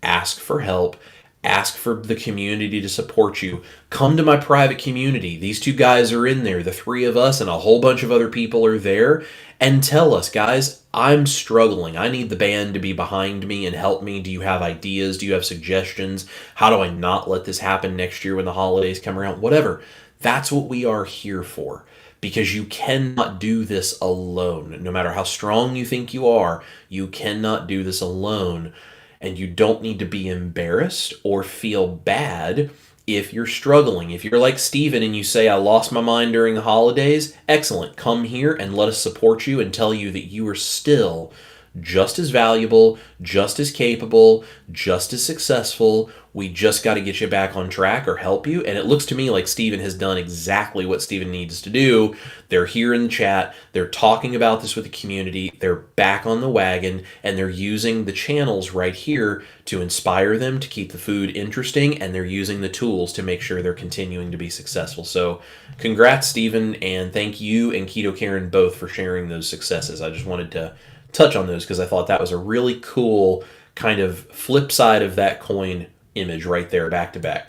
Ask for help, Ask for the community to support you. Come to my private community. These two guys are in there. The three of us and a whole bunch of other people are there. And tell us, guys, I'm struggling. I need the band to be behind me and help me. Do you have ideas? Do you have suggestions? How do I not let this happen next year when the holidays come around? Whatever. That's what we are here for. Because you cannot do this alone. No matter how strong you think you cannot do this alone. And you don't need to be embarrassed or feel bad if you're struggling. If you're like Steven and you say, I lost my mind during the holidays, excellent. Come here and let us support you and tell you that you are still just as valuable, just as capable, just as successful. We just got to get you back on track or help you. And it looks to me like Steven has done exactly what Steven needs to do. They're here in the chat. They're talking about this with the community. They're back on the wagon, and they're using the channels right here to inspire them to keep the food interesting, and they're using the tools to make sure they're continuing to be successful. So congrats, Steven, and thank you and Keto Karen both for sharing those successes. I just wanted to touch on those because I thought that was a really cool kind of flip side of that coin image right there, back to back.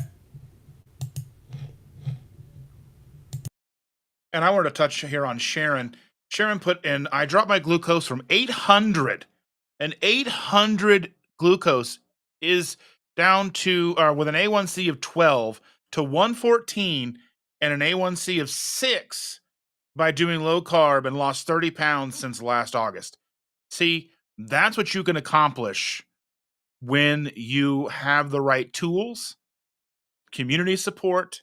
And I wanted to touch here on Sharon. Sharon put in, I dropped my glucose from 800, and 800 glucose is down to, with an A1C of 12 to 114 and an A1C of 6 by doing low carb, and lost 30 pounds since last August. See, that's what you can accomplish when you have the right tools, community support,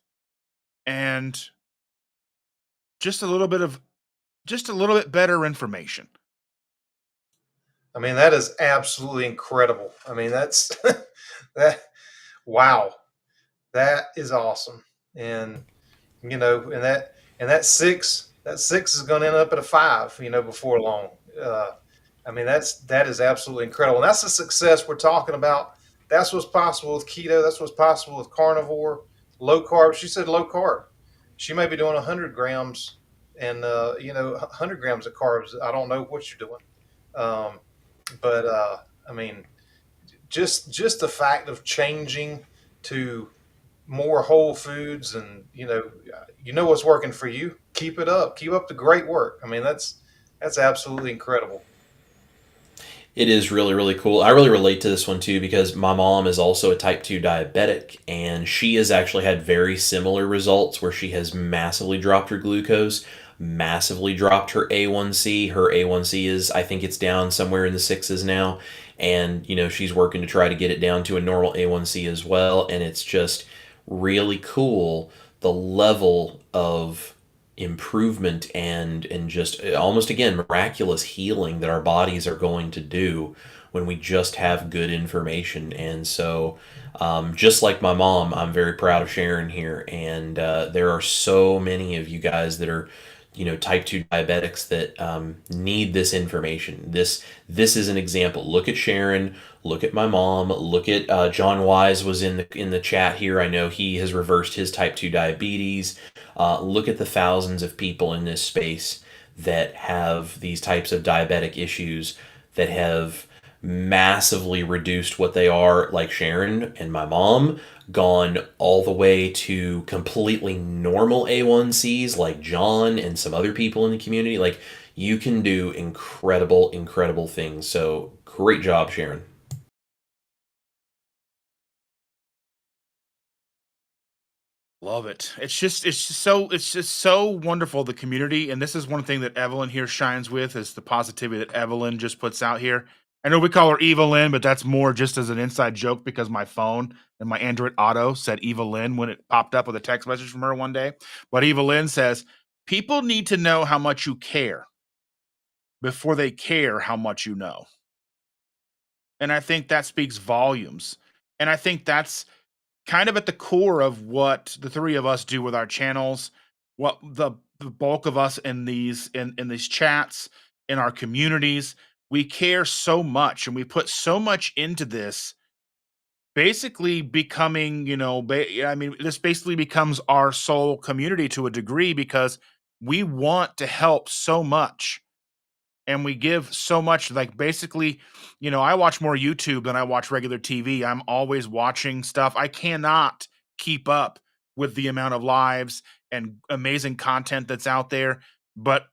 and just a little bit better information. I mean, that is absolutely incredible. I mean, that's that. Wow, that is awesome. And that six is going to end up at a 5. Before long. I mean, that is absolutely incredible. And that's the success we're talking about. That's what's possible with keto. That's what's possible with carnivore, low carb. She said low carb. She may be doing 100 grams and 100 grams of carbs. I don't know what you're doing. But I mean, just the fact of changing to more whole foods, and what's working for you. Keep it up. Keep up the great work. I mean, that's absolutely incredible. It is really, really cool. I really relate to this one too because my mom is also a type 2 diabetic, and she has actually had very similar results where she has massively dropped her glucose, massively dropped her A1C. Her A1C is, I think it's down somewhere in the 6s now. And, she's working to try to get it down to a normal A1C as well. And it's just really cool the level of improvement and just almost again miraculous healing that our bodies are going to do when we just have good information. And so just like my mom, I'm very proud of Sharon here, and there are so many of you guys that are type 2 diabetics that need this information. This is an example. Look at Sharon, look at my mom, look at John Wise was in the chat here. I know he has reversed his type 2 diabetes. Look at the thousands of people in this space that have these types of diabetic issues that have massively reduced what they are, like Sharon and my mom, gone all the way to completely normal A1Cs like John and some other people in the community. Like, you can do incredible, incredible things. So great job, Sharon. Love it. It's just so wonderful, the community. And this is one thing that Evelyn here shines with, is the positivity that Evelyn just puts out here. I know we call her Evelyn, but that's more just as an inside joke because my phone and my Android Auto said Evelyn when it popped up with a text message from her one day. But Evelyn says, people need to know how much you care before they care how much you know. And I think that speaks volumes. And I think that's kind of at the core of what the three of us do with our channels, what the bulk of us in these chats, in our communities, we care so much and we put so much into this, basically becoming, this basically becomes our sole community to a degree because we want to help so much. and we give so much, like, basically, I watch more YouTube than I watch regular TV. I'm always watching stuff. I cannot keep up with the amount of lives and amazing content that's out there.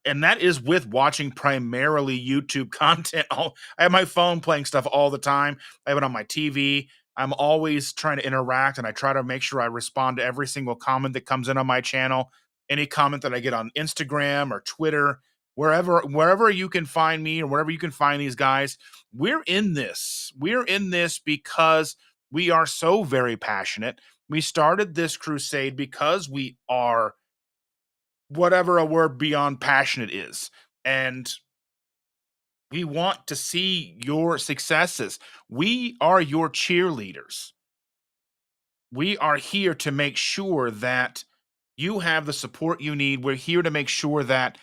And that is with watching primarily YouTube content. I have my phone playing stuff all the time. I have it on my TV. I'm always trying to interact, and I try to make sure I respond to every single comment that comes in on my channel. Any comment that I get on Instagram or Twitter, wherever you can find me or wherever you can find these guys, we're in this. We're in this because we are so very passionate. We started this crusade because we are, whatever a word beyond passionate is. And we want to see your successes. We are your cheerleaders. We are here to make sure that you have the support you need. We're here to make sure that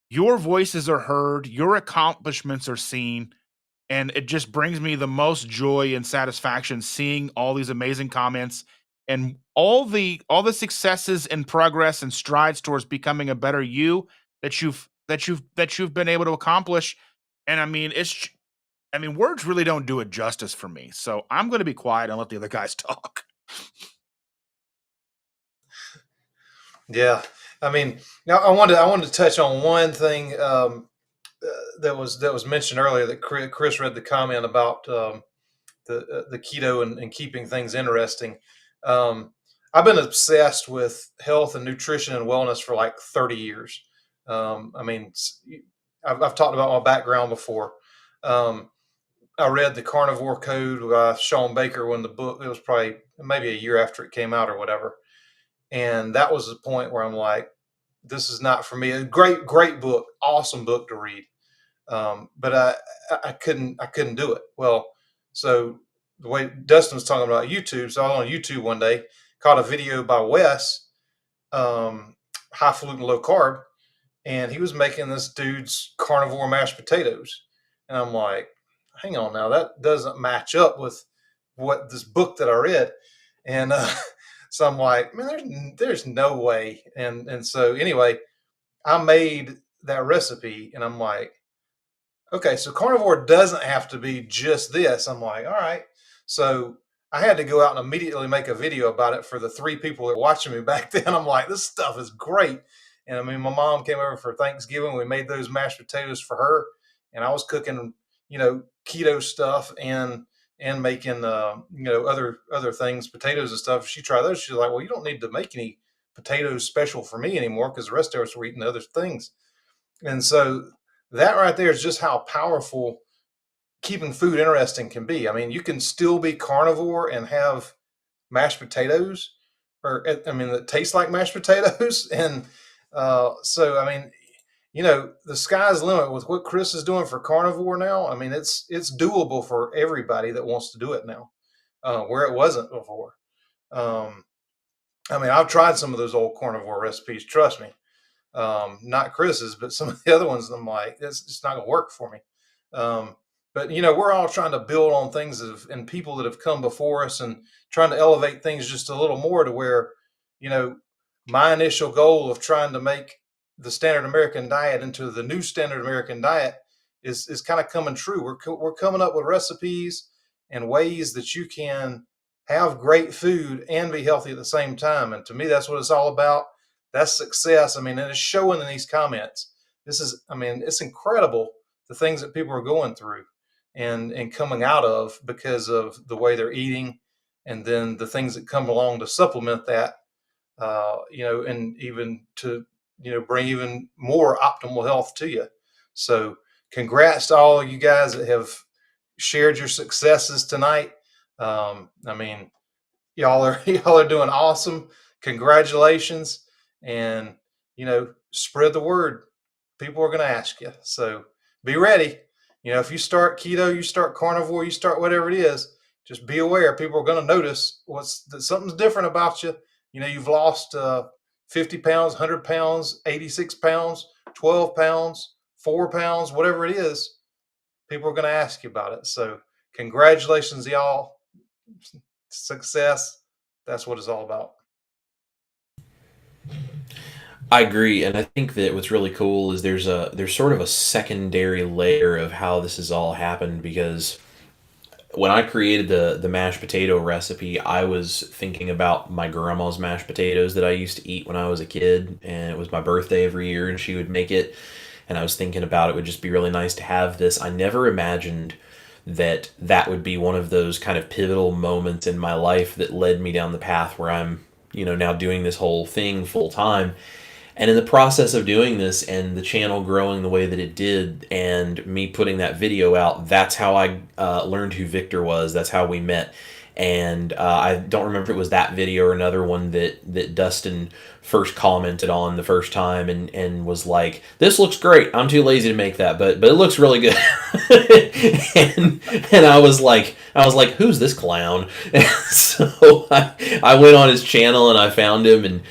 your voices are heard, your accomplishments are seen, and it just brings me the most joy and satisfaction seeing all these amazing comments and all the successes and progress and strides towards becoming a better you that you've been able to accomplish. And I mean, words really don't do it justice for me. So I'm going to be quiet and let the other guys talk. Yeah, I mean, now I wanted to touch on one thing that was mentioned earlier, that Chris read the comment about the keto and keeping things interesting. Um, I've been obsessed with health and nutrition and wellness for like 30 years. I mean, I've talked about my background before. Um, I read the Carnivore Code by Sean Baker when the book, it was probably maybe a year after it came out or whatever. And that was the point where I'm like, this is not for me. A great book, awesome book to read. But I couldn't do it. Well, so the way Dustin was talking about YouTube, so I was on YouTube one day, caught a video by Wes, high falutin low carb, and he was making this dude's carnivore mashed potatoes, and I'm like, hang on now, that doesn't match up with what this book that I read, and so I'm like, man, there's no way, and so anyway, I made that recipe, and I'm like, okay, so carnivore doesn't have to be just this. I'm like, all right. So I had to go out and immediately make a video about it for the 3 people that were watching me back then. I'm like, this stuff is great. And I mean, my mom came over for Thanksgiving. We made those mashed potatoes for her, and I was cooking, keto stuff and making, other things, potatoes and stuff. She tried those. She's like, well, you don't need to make any potatoes special for me anymore because the rest of us were eating other things. And so that right there is just how powerful keeping food interesting can be. I mean, you can still be carnivore and have mashed potatoes, or I mean, that taste like mashed potatoes. And so, I mean, the sky's the limit with what Chris is doing for carnivore now. I mean, it's doable for everybody that wants to do it now, where it wasn't before. I mean, I've tried some of those old carnivore recipes. Trust me, not Chris's, but some of the other ones. I'm like, it's just not going to work for me. But we're all trying to build on things and people that have come before us, and trying to elevate things just a little more to where, my initial goal of trying to make the standard American diet into the new standard American diet is kind of coming true. We're coming up with recipes and ways that you can have great food and be healthy at the same time. And to me, that's what it's all about. That's success. I mean, and it's showing in these comments. I mean, it's incredible the things that people are going through and coming out of because of the way they're eating, and then the things that come along to supplement that, and even to, bring even more optimal health to you. So congrats to all you guys that have shared your successes tonight. I mean, y'all are doing awesome. Congratulations. And, spread the word. People are going to ask you. So be ready. If you start keto, you start carnivore, you start whatever it is, just be aware. People are going to notice something's different about you. You've lost 50 pounds, 100 pounds, 86 pounds, 12 pounds, 4 pounds, whatever it is. People are going to ask you about it. So congratulations, y'all. Success. That's what it's all about. I agree, and I think that what's really cool is there's sort of a secondary layer of how this has all happened, because when I created the mashed potato recipe, I was thinking about my grandma's mashed potatoes that I used to eat when I was a kid, and it was my birthday every year, and she would make it, and I was thinking about it would just be really nice to have this. I never imagined that that would be one of those kind of pivotal moments in my life that led me down the path where I'm, now doing this whole thing full time. And in the process of doing this and the channel growing the way that it did, and me putting that video out, that's how I learned who Victor was. That's how we met. And I don't remember if it was that video or another one that Dustin first commented on the first time, and was like, "This looks great. I'm too lazy to make that, but it looks really good." and I was like, "Who's this clown?" And so I went on his channel and I found him, and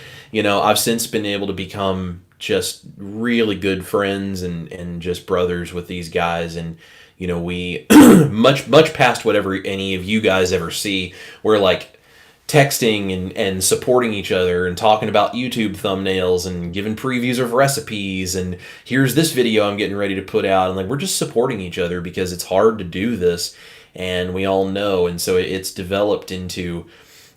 I've since been able to become just really good friends and just brothers with these guys. And, we, much past whatever any of you guys ever see, we're like texting and supporting each other and talking about YouTube thumbnails and giving previews of recipes. And here's this video I'm getting ready to put out. And like, we're just supporting each other because it's hard to do this. And we all know. And so it's developed into,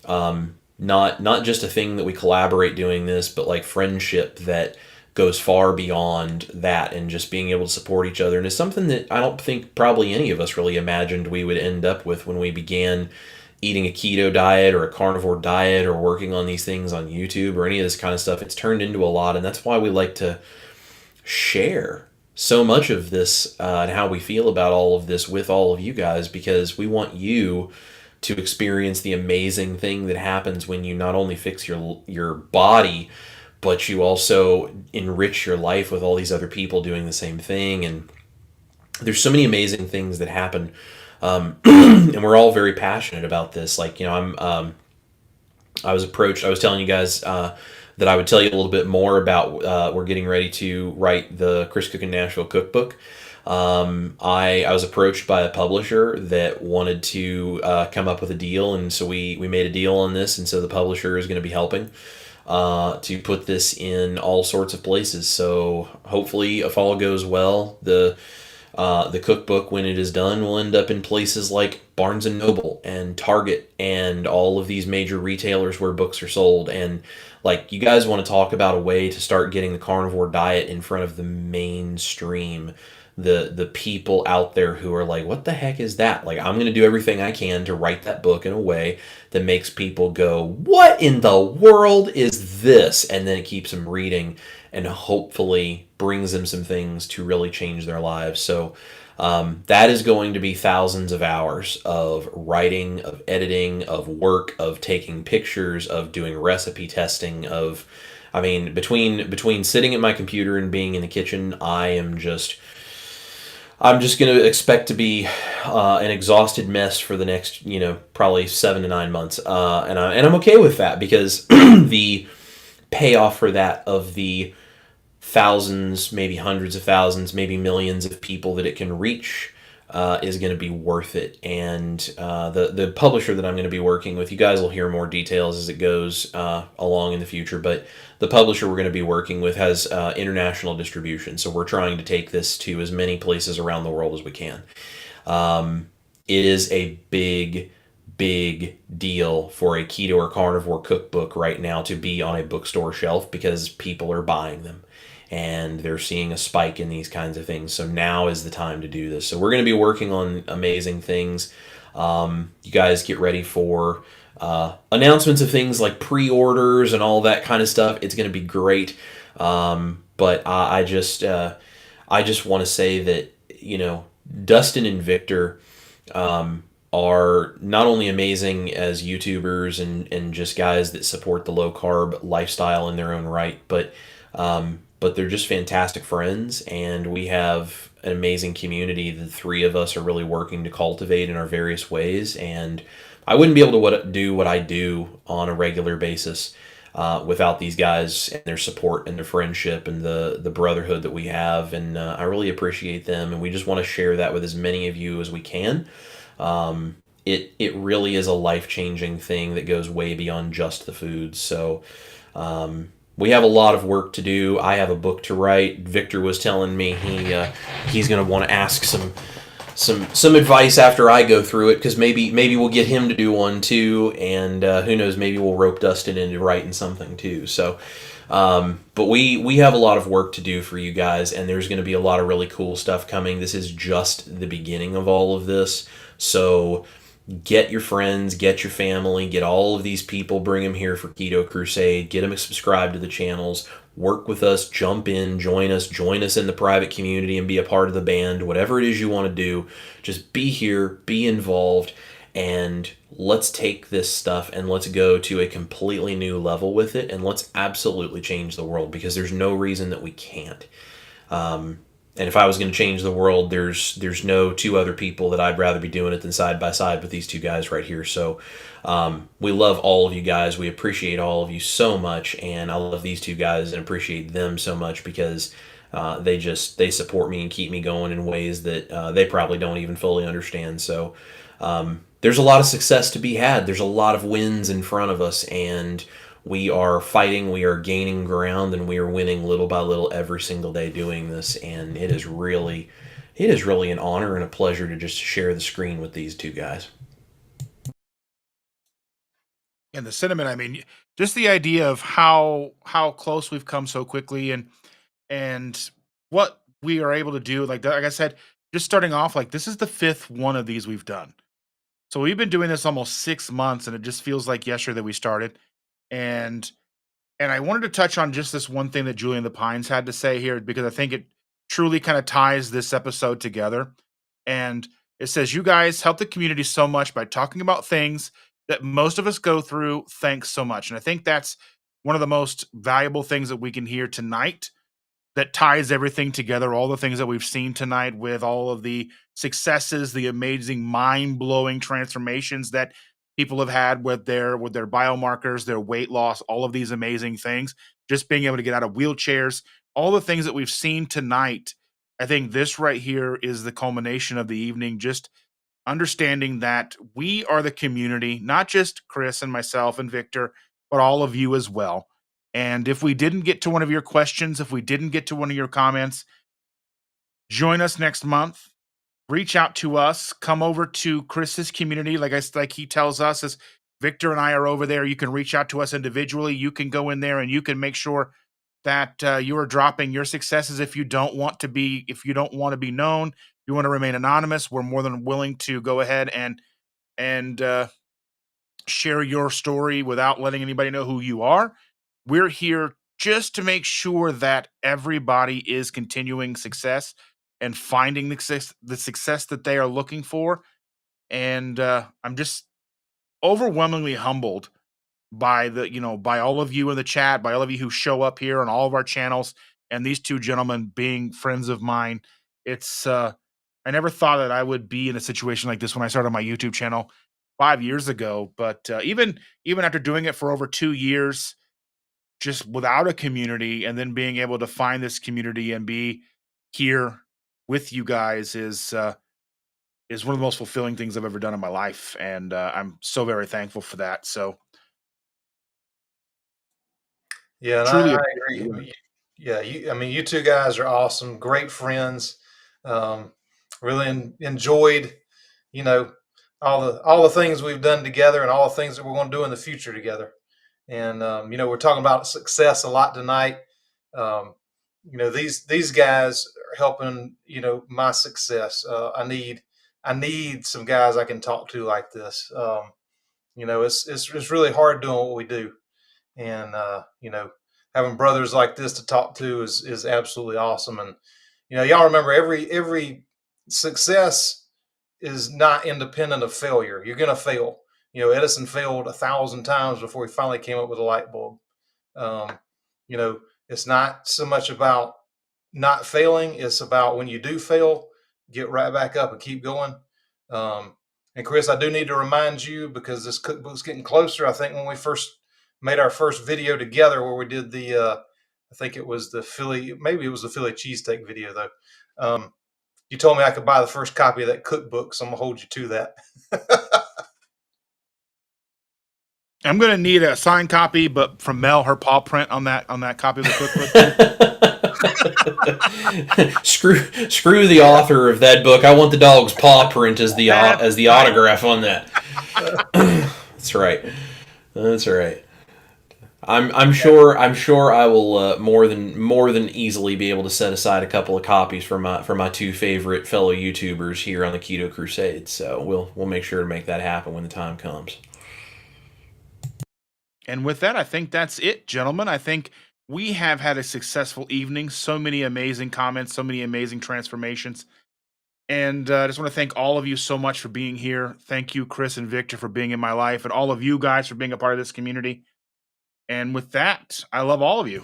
not just a thing that we collaborate doing this, but like friendship that goes far beyond that, and just being able to support each other. And it's something that I don't think probably any of us really imagined we would end up with when we began eating a keto diet or a carnivore diet or working on these things on YouTube or any of this kind of stuff. It's turned into a lot, and that's why we like to share so much of this and how we feel about all of this with all of you guys, because we want you to experience the amazing thing that happens when you not only fix your body, but you also enrich your life with all these other people doing the same thing. And there's so many amazing things that happen, and we're all very passionate about this. Like, I was approached. I was telling you guys that I would tell you a little bit more about. We're getting ready to write the Chris Cooking Nashville cookbook. I was approached by a publisher that wanted to come up with a deal, and so we made a deal on this, and so the publisher is going to be helping to put this in all sorts of places. So hopefully, if all goes well, the cookbook, when it is done, will end up in places like Barnes and Noble and Target and all of these major retailers where books are sold. And like, you guys want to talk about a way to start getting the carnivore diet in front of the mainstream, the people out there who are like, what the heck is that? Like, I'm going to do everything I can to write that book in a way that makes people go, what in the world is this? And then it keeps them reading and hopefully brings them some things to really change their lives. So that is going to be thousands of hours of writing, of editing, of work, of taking pictures, of doing recipe testing, between sitting at my computer and being in the kitchen, I'm just going to expect to be an exhausted mess for the next, probably 7 to 9 months. And I'm okay with that, because the payoff for that, of the thousands, maybe hundreds of thousands, maybe millions of people that it can reach, is going to be worth it. And the publisher that I'm going to be working with, you guys will hear more details as it goes along in the future, but the publisher we're going to be working with has international distribution, so we're trying to take this to as many places around the world as we can. It is a big deal for a keto or carnivore cookbook right now to be on a bookstore shelf, because people are buying them and they're seeing a spike in these kinds of things. So now is the time to do this. So we're going to be working on amazing things. You guys get ready for announcements of things like pre-orders and all that kind of stuff. It's going to be great. But I just want to say that, Dustin and Victor are not only amazing as YouTubers and just guys that support the low carb lifestyle in their own right, but they're just fantastic friends, and we have an amazing community. The three of us are really working to cultivate in our various ways, and I wouldn't be able to do what I do on a regular basis without these guys and their support and their friendship and the brotherhood that we have. And I really appreciate them, and we just want to share that with as many of you as we can. It really is a life-changing thing that goes way beyond just the food. So we have a lot of work to do. I have a book to write. Victor was telling me he's going to want to ask some advice after I go through it, because maybe we'll get him to do one too, and who knows, maybe we'll rope Dustin into writing something too. So, but we have a lot of work to do for you guys, and there's going to be a lot of really cool stuff coming. This is just the beginning of all of this, so get your friends, get your family, get all of these people, bring them here for Keto Crusade, get them subscribed to the channels, work with us, jump in, join us in the private community and be a part of the band, whatever it is you want to do. Just be here, be involved, and let's take this stuff and let's go to a completely new level with it, and let's absolutely change the world, because there's no reason that we can't. And if I was going to change the world, there's no two other people that I'd rather be doing it than side by side with these two guys right here. So we love all of you guys. We appreciate all of you so much, and I love these two guys and appreciate them so much, because they support me and keep me going in ways that they probably don't even fully understand. So there's a lot of success to be had. There's a lot of wins in front of us, and we are fighting, we are gaining ground, and we are winning little by little every single day doing this. And it is really an honor and a pleasure to just share the screen with these two guys. And the cinnamon, I mean, just the idea of how close we've come so quickly, and what we are able to do. Like I said, just starting off, like, this is the fifth one of these we've done. So we've been doing this almost 6 months, and it just feels like yesterday that we started. And I wanted to touch on just this one thing that Julian the Pines had to say here, because I think it truly kind of ties this episode together. And it says, "You guys help the community so much by talking about things that most of us go through. Thanks so much." And I think that's one of the most valuable things that we can hear tonight, that ties everything together, all the things that we've seen tonight, with all of the successes, the amazing, mind-blowing transformations that people have had with their biomarkers, their weight loss, all of these amazing things, just being able to get out of wheelchairs, all the things that we've seen tonight. I think this right here is the culmination of the evening, just understanding that we are the community, not just Chris and myself and Victor, but all of you as well. And if we didn't get to one of your questions, if we didn't get to one of your comments, join us next month. Reach out to us. Come over to Chris's community. Like he tells us, as Victor and I are over there, you can reach out to us individually. You can go in there and you can make sure that you are dropping your successes. If you don't want to be, known, you want to remain anonymous, we're more than willing to go ahead and share your story without letting anybody know who you are. We're here just to make sure that everybody is continuing success and finding the success that they are looking for. And I'm just overwhelmingly humbled by by all of you in the chat, by all of you who show up here on all of our channels, and these two gentlemen being friends of mine. It's I never thought that I would be in a situation like this when I started my YouTube channel 5 years ago. But even after doing it for over 2 years, just without a community, and then being able to find this community and be here with you guys is one of the most fulfilling things I've ever done in my life, and I'm so very thankful for that. So Yeah, and truly, I agree. Yeah, I mean, you two guys are awesome, great friends. Um, really enjoyed, you know, all the things we've done together and all the things that we're going to do in the future together. And we're talking about success a lot tonight. Um, these guys are helping, my success. I need some guys I can talk to like this. It's really hard doing what we do, and having brothers like this to talk to is absolutely awesome. And y'all remember, every success is not independent of failure. You're gonna fail. Edison failed 1,000 times before he finally came up with a light bulb. um, it's not so much about not failing. It's about, when you do fail, get right back up and keep going. And Chris, I do need to remind you, because this cookbook's getting closer. I think when we first made our first video together, where we did I think it was maybe it was the Philly cheesesteak video though. You told me I could buy the first copy of that cookbook, so I'm gonna hold you to that. I'm gonna need a signed copy, but from Mel, her paw print on that copy of the cookbook. Screw the author of that book. I want the dog's paw print as the autograph on that. That's right. That's right. I'm sure I will more than easily be able to set aside a couple of copies for my two favorite fellow YouTubers here on the Keto Crusade. So we'll make sure to make that happen when the time comes. And with that, I think that's it, gentlemen. I think we have had a successful evening. So many amazing comments, so many amazing transformations. And I just want to thank all of you so much for being here. Thank you, Chris and Victor, for being in my life, and all of you guys for being a part of this community. And with that, I love all of you.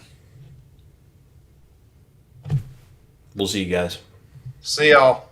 We'll see you guys. See y'all.